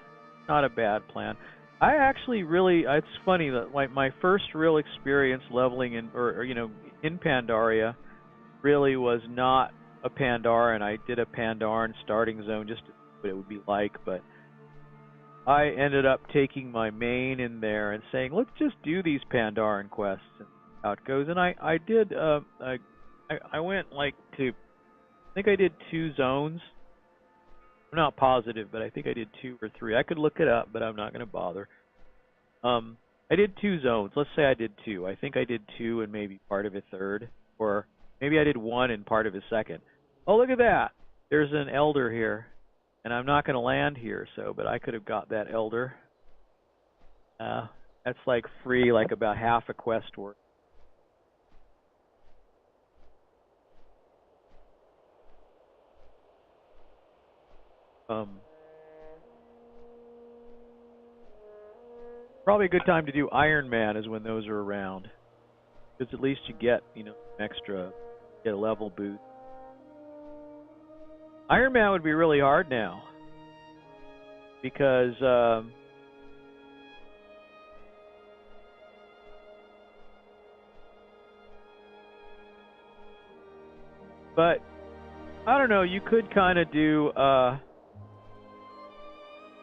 plan. I actually really, it's funny that like my first real experience leveling in, or you know, in Pandaria really was not a Pandaren. I did a Pandaren starting zone just to see what it would be like, but I ended up taking my main in there and saying, let's just do these Pandaren quests and see how it goes. And I did, I went like to, I think I did 2 zones. I'm not positive, but I think I did 2 or 3. I could look it up, but I'm not going to bother. I did 2 zones. Let's say I did 2. I think I did 2 and maybe part of a third, or maybe I did 1 and part of a second. Oh, look at that! There's an elder here, and I'm not going to land here, but I could have got that elder. That's like free, like about half a quest worth. Probably a good time to do Iron Man is when those are around, because at least you get, you know, get a level boost. Iron Man would be really hard now, because but I don't know. You could kind of do,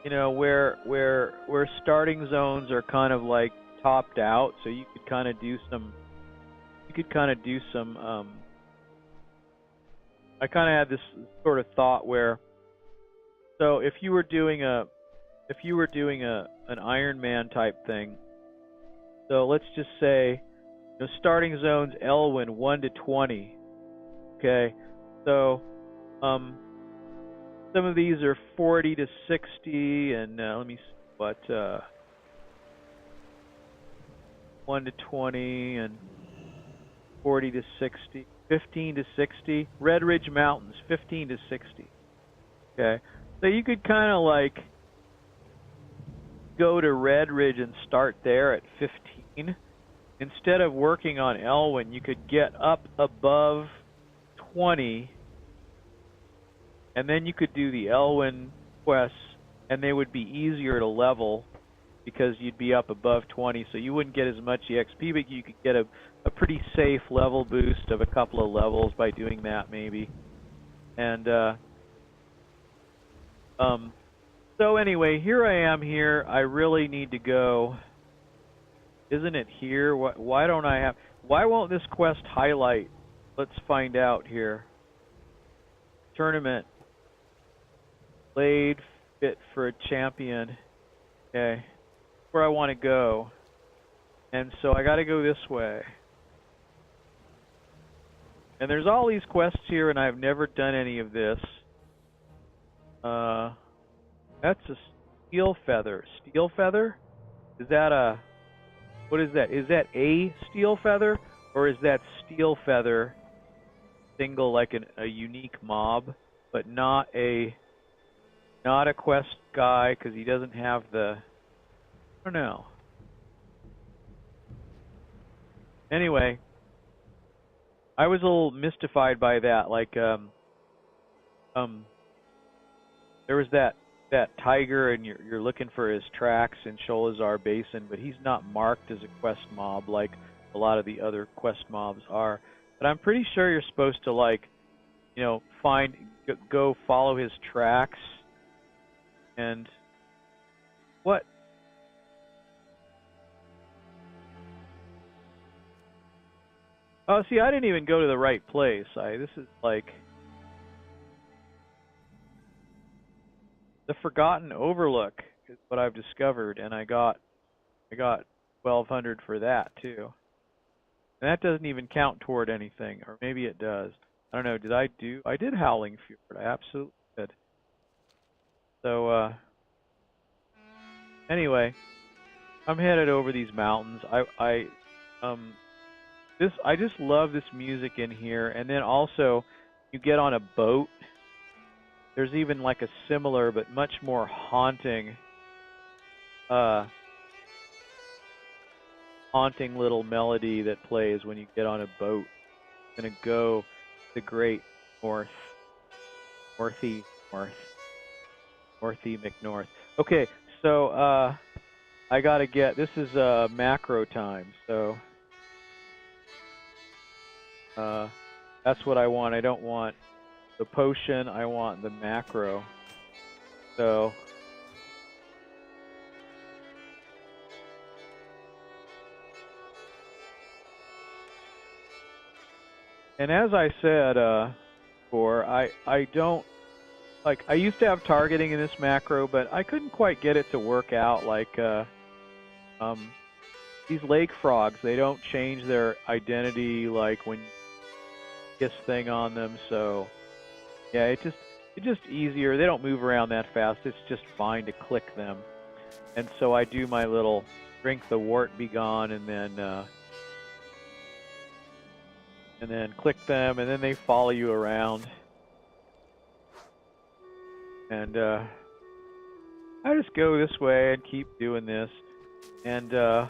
you know, where starting zones are kind of like topped out, so you could kind of do some. I kind of had this sort of thought where, so if you were doing an Iron Man type thing, so let's just say the starting zones Elwyn 1 to 20. Okay, so some of these are 40 to 60, and let me see what 1 to 20 and 40 to 60, 15 to 60. Red Ridge Mountains, 15 to 60. Okay, so you could kind of like go to Red Ridge and start there at 15. Instead of working on Elwyn, you could get up above 20, and then you could do the Elwyn quests, and they would be easier to level because you'd be up above 20, so you wouldn't get as much EXP, but you could get a pretty safe level boost of a couple of levels by doing that, maybe. And so anyway, here I am here. I really need to go. Isn't it here? Why don't I have? Why won't this quest highlight? Let's find out here. Tournament. Blade fit for a champion. Okay. Where I want to go. And so I got to go this way. And there's all these quests here, and I've never done any of this. That's a steel feather. Steel feather? Is that a... What is that? Is that a steel feather? Or is that steel feather single, like a unique mob, but not a quest guy, because he doesn't have the... I don't know. Anyway, I was a little mystified by that. Like, there was that tiger, and you're looking for his tracks in Sholazar Basin, but he's not marked as a quest mob like a lot of the other quest mobs are. But I'm pretty sure you're supposed to, like, you know, go follow his tracks. And what? Oh, see, I didn't even go to the right place. This is like the Forgotten Overlook is what I've discovered, and I got 1,200 for that too. And that doesn't even count toward anything, or maybe it does. I don't know. I did Howling Fjord. I absolutely did. So anyway, I'm headed over these mountains. I just love this music in here, and then also you get on a boat, there's even like a similar but much more haunting haunting little melody that plays when you get on a boat. It's gonna go the great north, northy McNorth. Okay, so I gotta get, this is macro time, so that's what I want. I don't want the potion, I want the macro. So and as I said before, I don't, like, I used to have targeting in this macro, but I couldn't quite get it to work out. Like these lake frogs, they don't change their identity like when you kiss thing on them, so yeah, it's just easier. They don't move around that fast. It's just fine to click them. And so I do my little drink the wart be gone, and then click them, and then they follow you around. And I just go this way and keep doing this. And a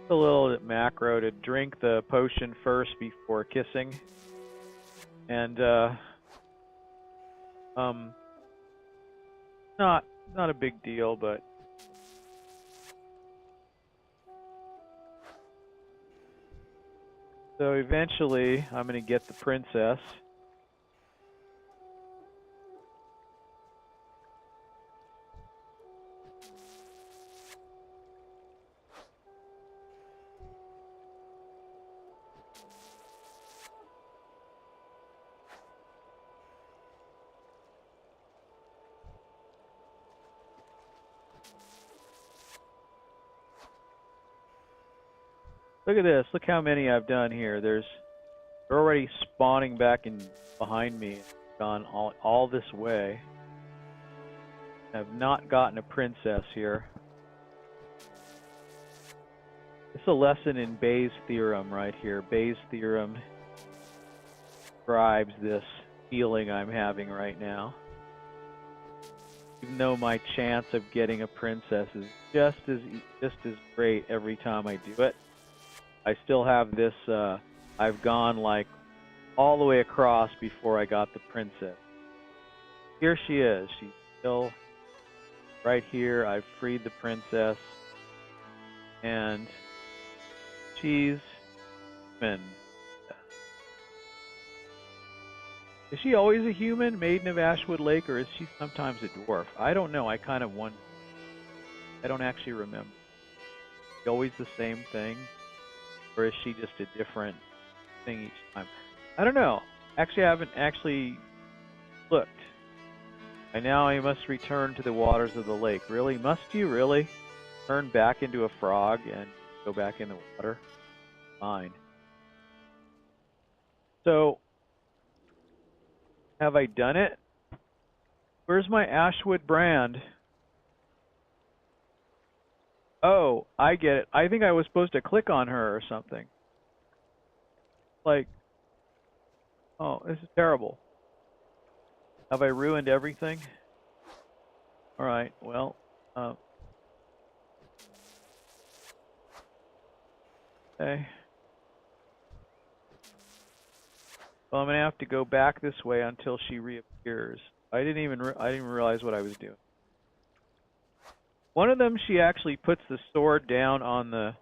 little macro to drink the potion first before kissing. And not a big deal, but so eventually I'm gonna get the princess. Look at this. Look how many I've done here. They're already spawning back in behind me. Gone all this way. I've not gotten a princess here. It's a lesson in Bayes' theorem right here. Bayes' theorem describes this feeling I'm having right now. Even though my chance of getting a princess is just as great every time I do it, I still have this, I've gone like all the way across before I got the princess. Here she is. She's still right here. I've freed the princess. And she's human. Is she always a human, Maiden of Ashwood Lake, or is she sometimes a dwarf? I don't know. I kind of wonder. I don't actually remember. Is she always the same thing? Or is she just a different thing each time? I don't know. Actually, I haven't actually looked. And now I must return to the waters of the lake. Really? Must you really turn back into a frog and go back in the water? Fine. So, have I done it? Where's my Ashwood brand? Oh, I get it. I think I was supposed to click on her or something. Like, oh, this is terrible. Have I ruined everything? Alright, well, okay. Well, I'm gonna have to go back this way until she reappears. I didn't even realize what I was doing. One of them, she actually puts the sword down on the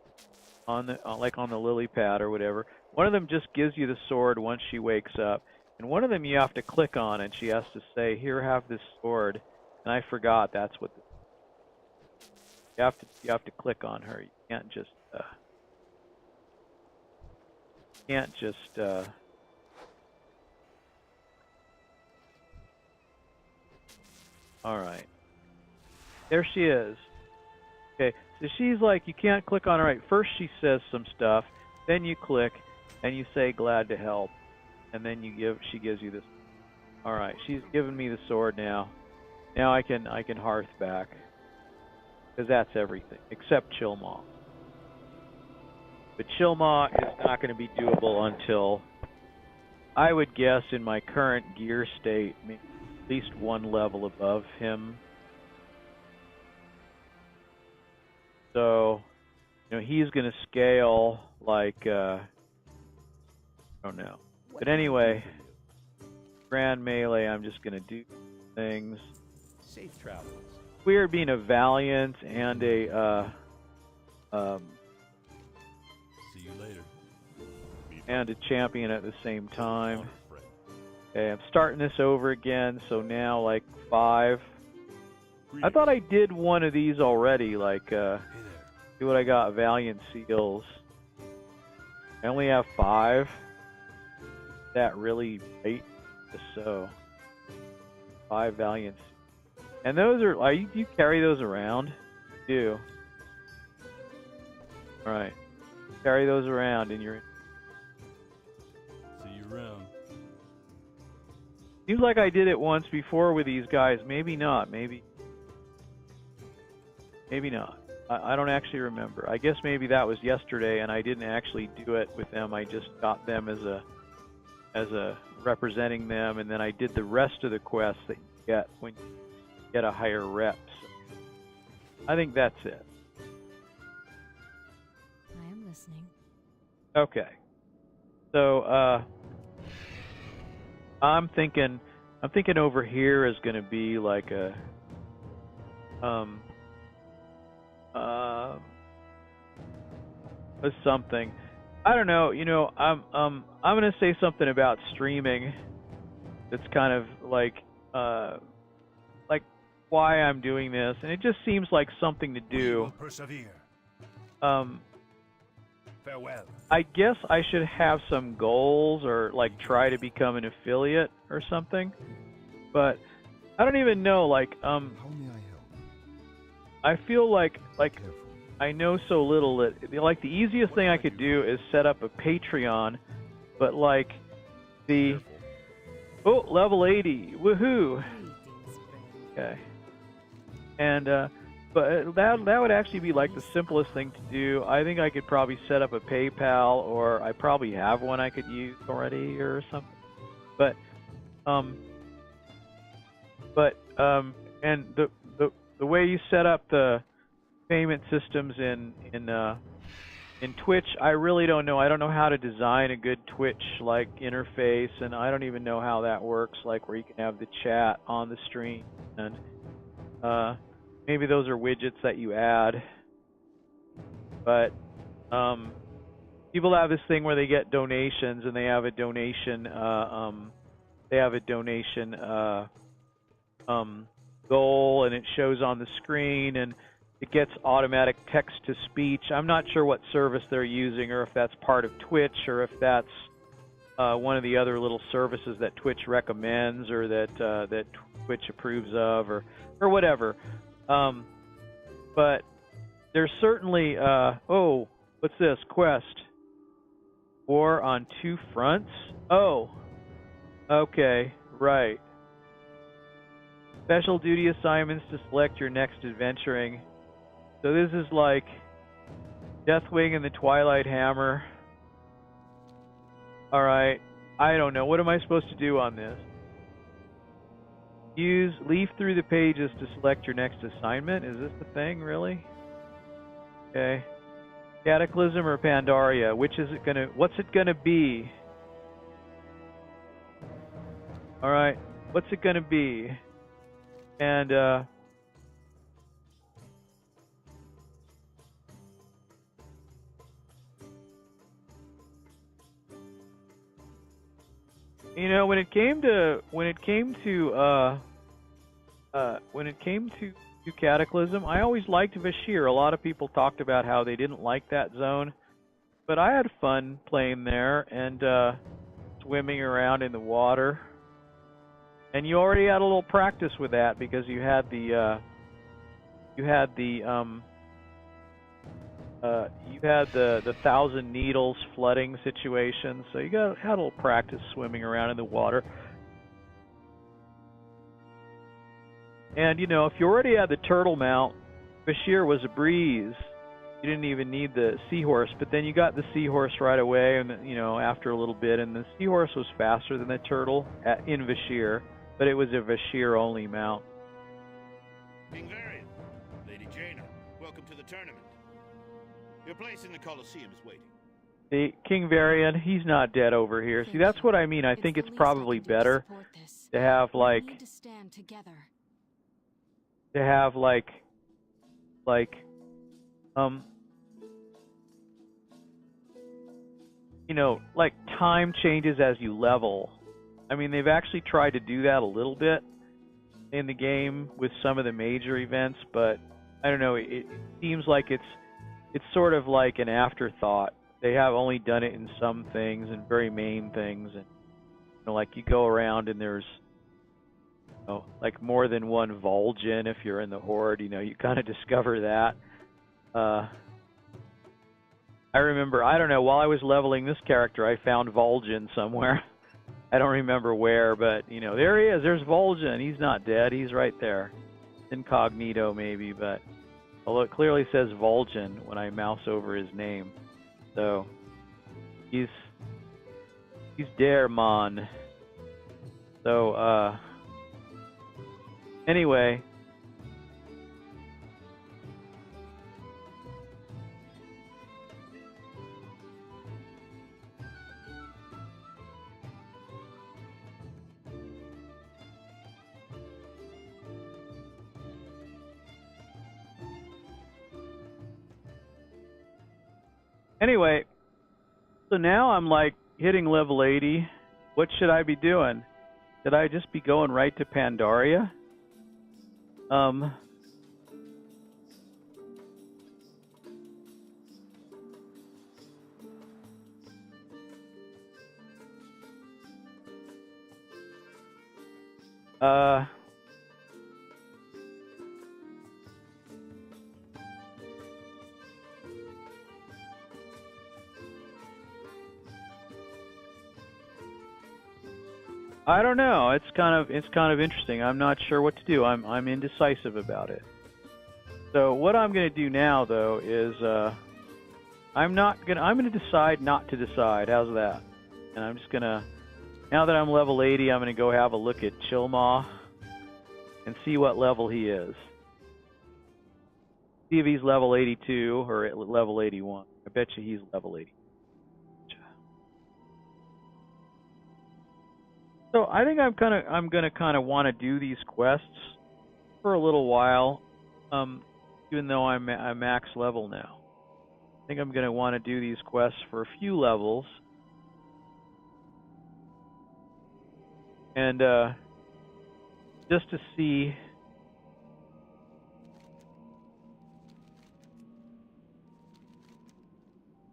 lily pad or whatever. One of them just gives you the sword once she wakes up, and one of them you have to click on, and she has to say, "Here, have this sword." And I forgot that's what. You have to click on her. You can't just. All right. There she is. Okay, so she's like, you can't click on her. Right, first she says some stuff, then you click, and you say glad to help, and then she gives you this. All right, she's given me the sword now. Now I can hearth back, because that's everything except Chillmaw. But Chillmaw is not going to be doable until I would guess in my current gear state, maybe at least one level above him. So, you know, he's going to scale like, I don't know. But anyway, Grand Melee, I'm just going to do things. Safe travels. Weird being a Valiant and a, See you later. and a champion at the same time. Okay, I'm starting this over again, so now like 5. I thought I did one of these already, like, see what I got, Valiant Seals. I only have 5. Is that really late? Just so. 5 Valiant Seals. And those are, you carry those around? You do. Alright. Carry those around in your... See you around. Seems like I did it once before with these guys. Maybe not. Maybe not. I don't actually remember. I guess maybe that was yesterday, and I didn't actually do it with them. I just got them as a representing them, and then I did the rest of the quests that you get when you get a higher rep. So I think that's it. I am listening. Okay. So I'm thinking over here is going to be like a something. I don't know. You know, I'm going to say something about streaming. That's kind of like why I'm doing this, and it just seems like something to We do. will persevere. Farewell. I guess I should have some goals or like try to become an affiliate or something. But I don't even know, like How may I help? I feel like Careful. I know so little that like the easiest thing I could do is set up a Patreon, but like the level 80, woohoo. Okay. And but that would actually be like the simplest thing to do. I think I could probably set up a PayPal, or I probably have one I could use already or something. But and the way you set up the payment systems in Twitch, I really don't know. I don't know how to design a good Twitch like interface, and I don't even know how that works, like where you can have the chat on the stream, and maybe those are widgets that you add. But people have this thing where they get donations, and they have a donation goal, and it shows on the screen, and it gets automatic text to speech. I'm not sure what service they're using, or if that's part of Twitch, or if that's one of the other little services that Twitch recommends, or that Twitch approves of, or whatever. But there's certainly oh, what's this quest? War on 2 fronts? Oh, okay, right. Special duty assignments to select your next adventuring. So this is like Deathwing and the Twilight Hammer. Alright, I don't know. What am I supposed to do on this? Leaf through the pages to select your next assignment? Is this the thing, really? Okay. Cataclysm or Pandaria? Which is it gonna... What's it gonna be? Alright, what's it gonna be? And, you know, when it came to Cataclysm, I always liked Vashir. A lot of people talked about how they didn't like that zone, but I had fun playing there and swimming around in the water. And you already had a little practice with that because you had the 1,000 needles flooding situation, so you had a little practice swimming around in the water. And you know, if you already had the turtle mount, Bashir was a breeze. you didn't even need the seahorse, but then you got the seahorse right away, and you know, after a little bit, and the seahorse was faster than the turtle in Vashir, but it was a Vashir only mount. King Varian, Lady Jaina, welcome to the tournament. Your place in the Colosseum is waiting. The King Varian, he's not dead over here. See, that's what I mean. I think it's probably better to have like you know, like time changes as you level. I mean, they've actually tried to do that a little bit in the game with some of the major events, but I don't know, it seems like it's sort of like an afterthought. They have only done it in some things and very main things, and you know, like you go around and there's, you know, like more than one Vol'jin if you're in the Horde. You know, you kind of discover that. I remember, I don't know, while I was leveling this character, I found Vol'jin somewhere. I don't remember where, but you know, there he is. There's Vol'jin. He's not dead. He's right there, incognito maybe, but although it clearly says Vol'jin when I mouse over his name. So he's there, man. So anyway, so now I'm like hitting level 80. What should I be doing? Should I just be going right to Pandaria? I don't know. It's kind of interesting. I'm not sure what to do. I'm indecisive about it. So what I'm going to do now, though, is I'm going to decide not to decide. How's that? And I'm just going to, now that I'm level 80, I'm going to go have a look at Chilmaw and see what level he is. See if he's level 82 or at level 81. I bet you he's level 80. So I think I'm gonna kind of want to do these quests for a little while, even though I'm max level now. I think I'm gonna want to do these quests for a few levels, and just to see.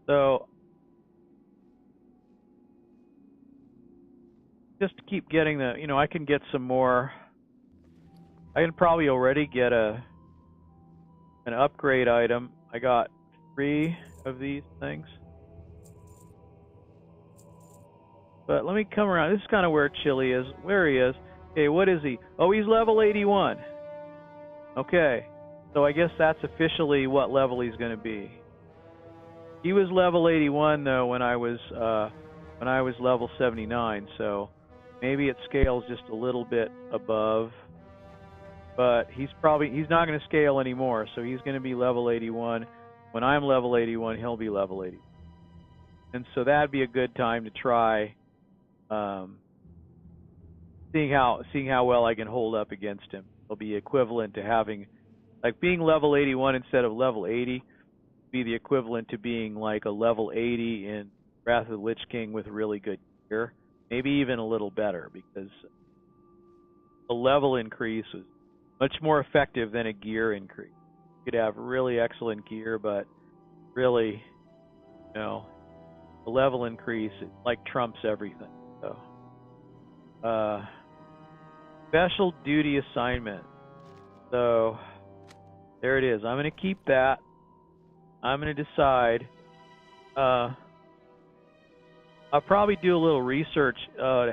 So. Just to keep getting the, you know, I can get some more. I can probably already get an upgrade item. I got 3 of these things. But let me come around. This is kind of where Chili is. Where he is. Okay, what is he? Oh, he's level 81. Okay, so I guess that's officially what level he's going to be. He was level 81 though when I was level 79. So. Maybe it scales just a little bit above, but he's not going to scale anymore, so he's going to be level 81. When I'm level 81, he'll be level 80. And so that'd be a good time to try seeing how well I can hold up against him. It'll be equivalent to having, like, being level 81 instead of level 80 be the equivalent to being like a level 80 in Wrath of the Lich King with really good gear. Maybe even a little better, because a level increase is much more effective than a gear increase. You could have really excellent gear, but really, you know, the level increase, it like trumps everything. So, special duty assignment. So, there it is. I'm going to keep that. I'm going to decide. I'll probably do a little research as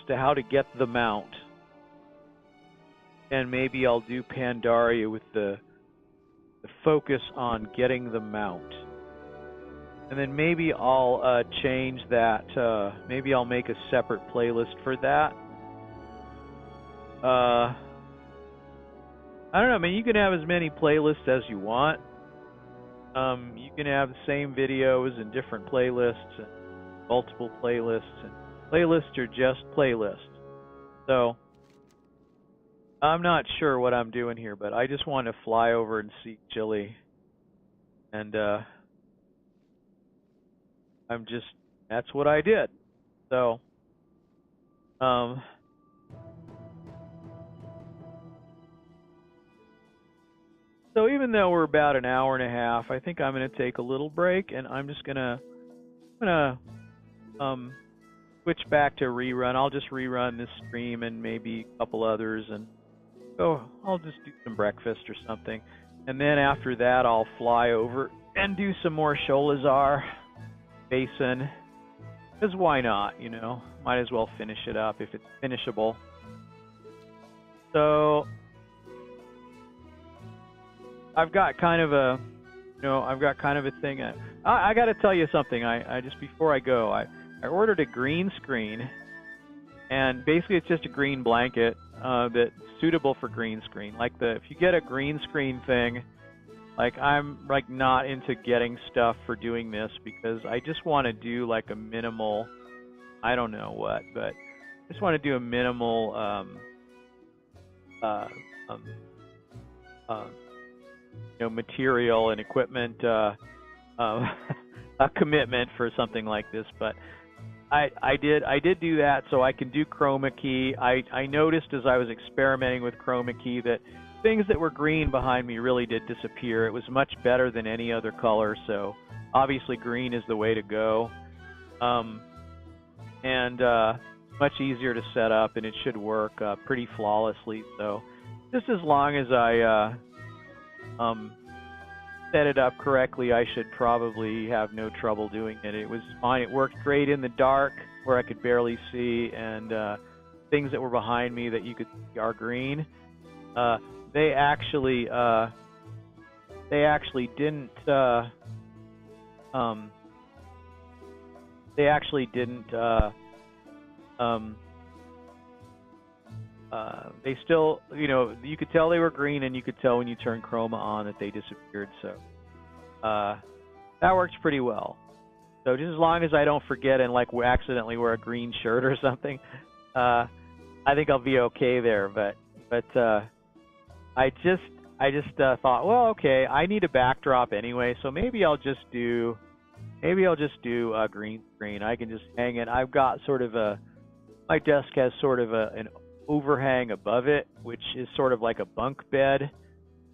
to how to get the mount, and maybe I'll do Pandaria with the focus on getting the mount. And then maybe I'll change that. Maybe I'll make a separate playlist for that. I don't know. I mean, you can have as many playlists as you want. You can have the same videos in different playlists, and multiple playlists, and playlists are just playlists. So I'm not sure what I'm doing here, but I just want to fly over and see Chile, and that's what I did. So so even though we're about an hour and a half, I think I'm going to take a little break, and I'm just gonna switch back to rerun. I'll just rerun this stream and maybe a couple others, and I'll just do some breakfast or something. And then after that, I'll fly over and do some more Sholazar Basin. Because why not, you know? Might as well finish it up if it's finishable. So I've got kind of a thing. I got to tell you something. I just before I go, I ordered a green screen, and basically it's just a green blanket that's suitable for green screen. Like if you get a green screen thing, like I'm like not into getting stuff for doing this because I just want to do like a minimal, I don't know what, but I just want to do a minimal material and equipment a commitment for something like this. But I did do that so I can do chroma key. I noticed as I was experimenting with chroma key that things that were green behind me really did disappear. It was much better than any other color, so obviously green is the way to go. And much easier to set up, and it should work pretty flawlessly. So just as long as I set it up correctly, I should probably have no trouble doing it. It was fine. It worked great in the dark where I could barely see, and things that were behind me that you could see are green. They actually didn't they still, you know, you could tell they were green, and you could tell when you turned chroma on that they disappeared. So that works pretty well. So just as long as I don't forget and like accidentally wear a green shirt or something, I think I'll be okay there. But I just thought, well, okay, I need a backdrop anyway, so maybe I'll just do a green screen. I can just hang it. I've got sort of my desk has sort of an overhang above it, which is sort of like a bunk bed.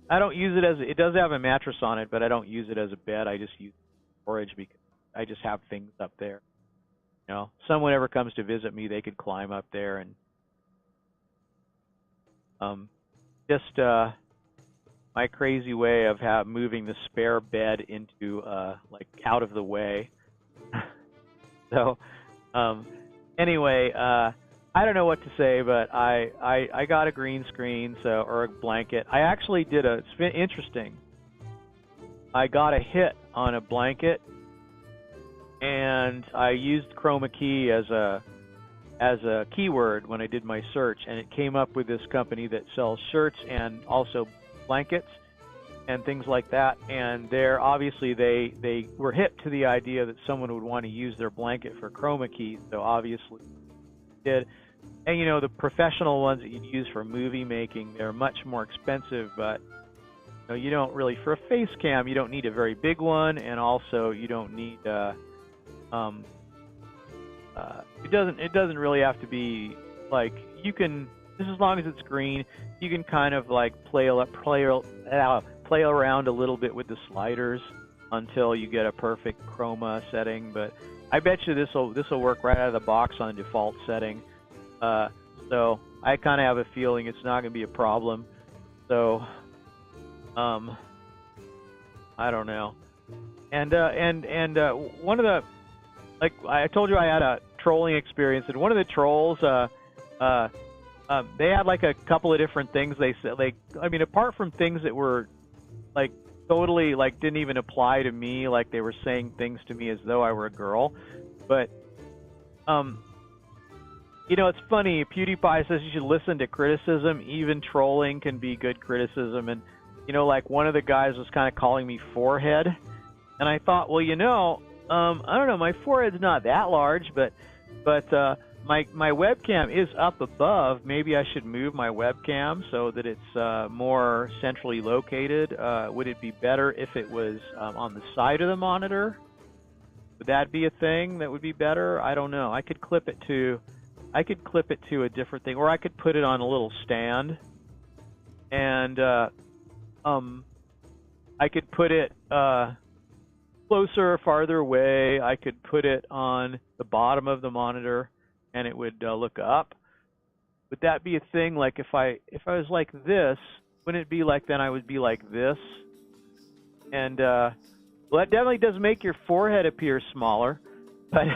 I don't use it it does have a mattress on it, but I don't use it as a bed. I just use it for storage because I just have things up there. You know, someone ever comes to visit me, they could climb up there, and just my crazy way of moving the spare bed into like out of the way. So anyway, I don't know what to say, but I got a green screen, or a blanket. I actually did it's interesting. I got a hit on a blanket, and I used chroma key as a keyword when I did my search, and it came up with this company that sells shirts and also blankets and things like that. And they're obviously they were hip to the idea that someone would want to use their blanket for chroma key, so obviously did. And you know, the professional ones that you'd use for movie making, they're much more expensive, but you know, you don't really, for a face cam, you don't need a very big one, and also you don't need it doesn't really have to be like, you can, just as long as it's green, you can kind of like play around a little bit with the sliders until you get a perfect chroma setting. But I bet you this will work right out of the box on default setting. So I kind of have a feeling it's not going to be a problem. So I don't know. And one of the, like I told you, I had a trolling experience, and one of the trolls, they had like a couple of different things they said. Like, I mean, apart from things that were like totally like didn't even apply to me, like they were saying things to me as though I were a girl. But you know, it's funny, PewDiePie says you should listen to criticism. Even trolling can be good criticism. And you know, like one of the guys was kind of calling me forehead, and I thought, well, you know, I don't know, my forehead's not that large, but my webcam is up above. Maybe I should move my webcam so that it's more centrally located. Would it be better if it was on the side of the monitor? Would that be a thing that would be better? I don't know. I could clip it to a different thing, or I could put it on a little stand, and I could put it closer or farther away. I could put it on the bottom of the monitor, and it would look up. Would that be a thing? Like if I was like this, wouldn't it be like then I would be like this? And well, that definitely does make your forehead appear smaller, but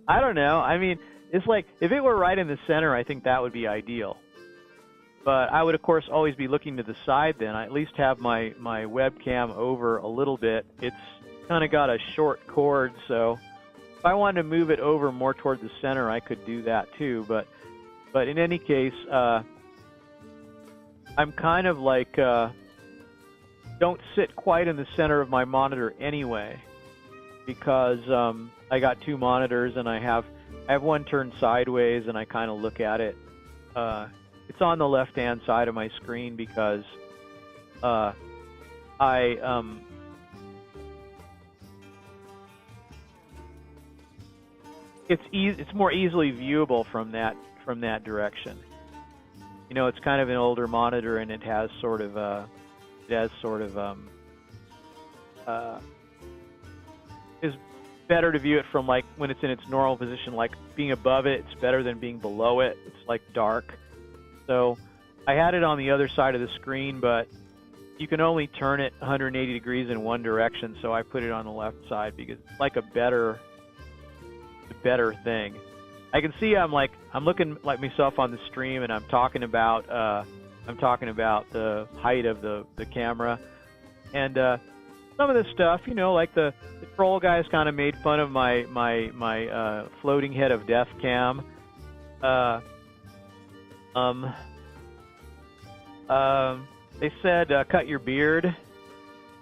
I don't know. I mean, it's like if it were right in the center, I think that would be ideal. But I would, of course, always be looking to the side then. I at least have my webcam over a little bit. It's kind of got a short cord, so if I wanted to move it over more toward the center, I could do that too. But in any case, I'm kind of like don't sit quite in the center of my monitor anyway, because I got two monitors and I have one turned sideways, and I kind of look at it. It's on the left-hand side of my screen because it's more easily viewable from that direction. You know, it's kind of an older monitor, and it has sort of is better to view it from like when it's in its normal position, like being above it. It's better than being below it. It's like dark. So I had it on the other side of the screen, but you can only turn it 180 degrees in one direction, so I put it on the left side because it's like a better thing. I can see I'm looking like myself on the stream, and I'm talking about the height of the camera, and some of this stuff, you know, like the troll guys kind of made fun of my floating head of death cam. They said cut your beard.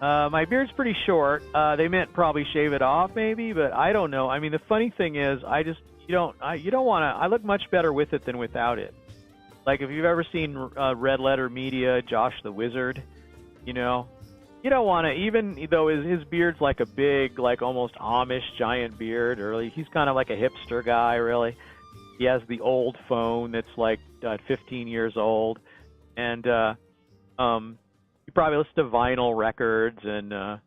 My beard's pretty short. They meant probably shave it off, maybe, but I don't know. I mean, the funny thing is, you don't want to. I look much better with it than without it. Like if you've ever seen Red Letter Media, Josh the Wizard, you know, you don't want to. Even though his beard's like a big, like almost Amish giant beard. Really, he's kind of like a hipster guy. Really, he has the old phone that's like 15 years old, and you probably listen to vinyl records and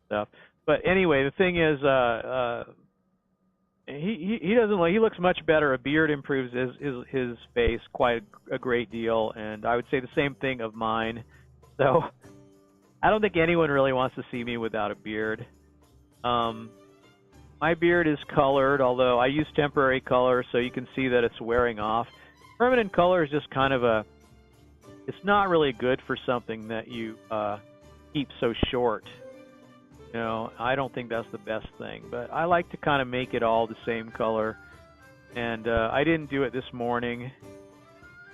stuff. But anyway, the thing is, he doesn't. He looks much better. A beard improves his face quite a great deal, and I would say the same thing of mine. So I don't think anyone really wants to see me without a beard. My beard is colored, although I use temporary color, so you can see that it's wearing off. Permanent color is just kind of it's not really good for something that you keep so short. You know, I don't think that's the best thing, but I like to kind of make it all the same color. And I didn't do it this morning,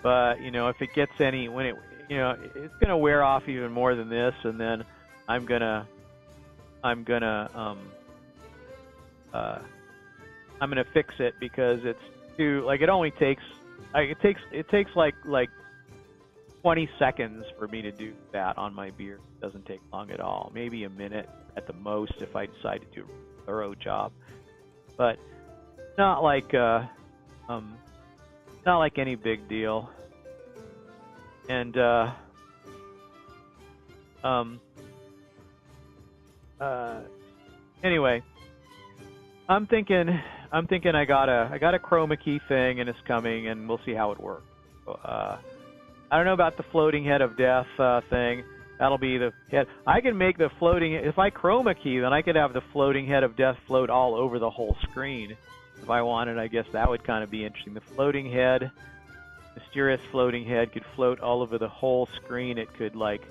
but you know, if it gets it's gonna wear off even more than this, and then I'm gonna fix it because it's too like it only takes it takes like 20 seconds for me to do that on my beard. It doesn't take long at all. Maybe a minute at the most if I decide to do a thorough job. But not like any big deal. And anyway, I'm thinking I got a chroma key thing, and it's coming, and we'll see how it works. I don't know about the floating head of death thing. That'll be the head. I can make the floating. If I chroma key, then I could have the floating head of death float all over the whole screen. If I wanted, I guess that would kind of be interesting. The floating head, mysterious floating head, could float all over the whole screen. It could like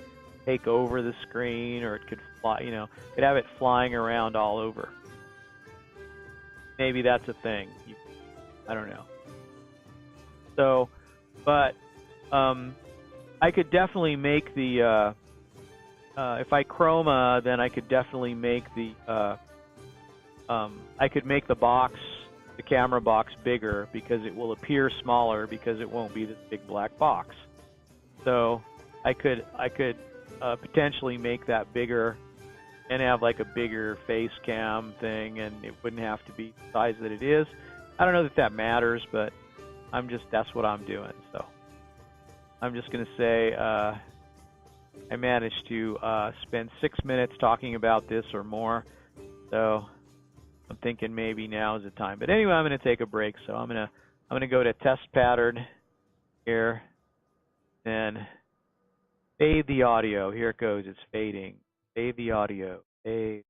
take over the screen, or it could fly, you know, could have it flying around all over. Maybe that's a thing. I don't know. So, but I could definitely make the if I chroma, then I could definitely make the I could make the box, the camera box, bigger because it will appear smaller because it won't be this big black box. So I could potentially make that bigger and have like a bigger face cam thing, and it wouldn't have to be the size that it is. I don't know that that matters, but that's what I'm doing. So I'm just going to say I managed to spend 6 minutes talking about this or more. So I'm thinking maybe now is the time. But anyway, I'm going to take a break. So I'm going to go to test pattern here and fade the audio. Here it goes. It's fading. Fade the audio. Fade.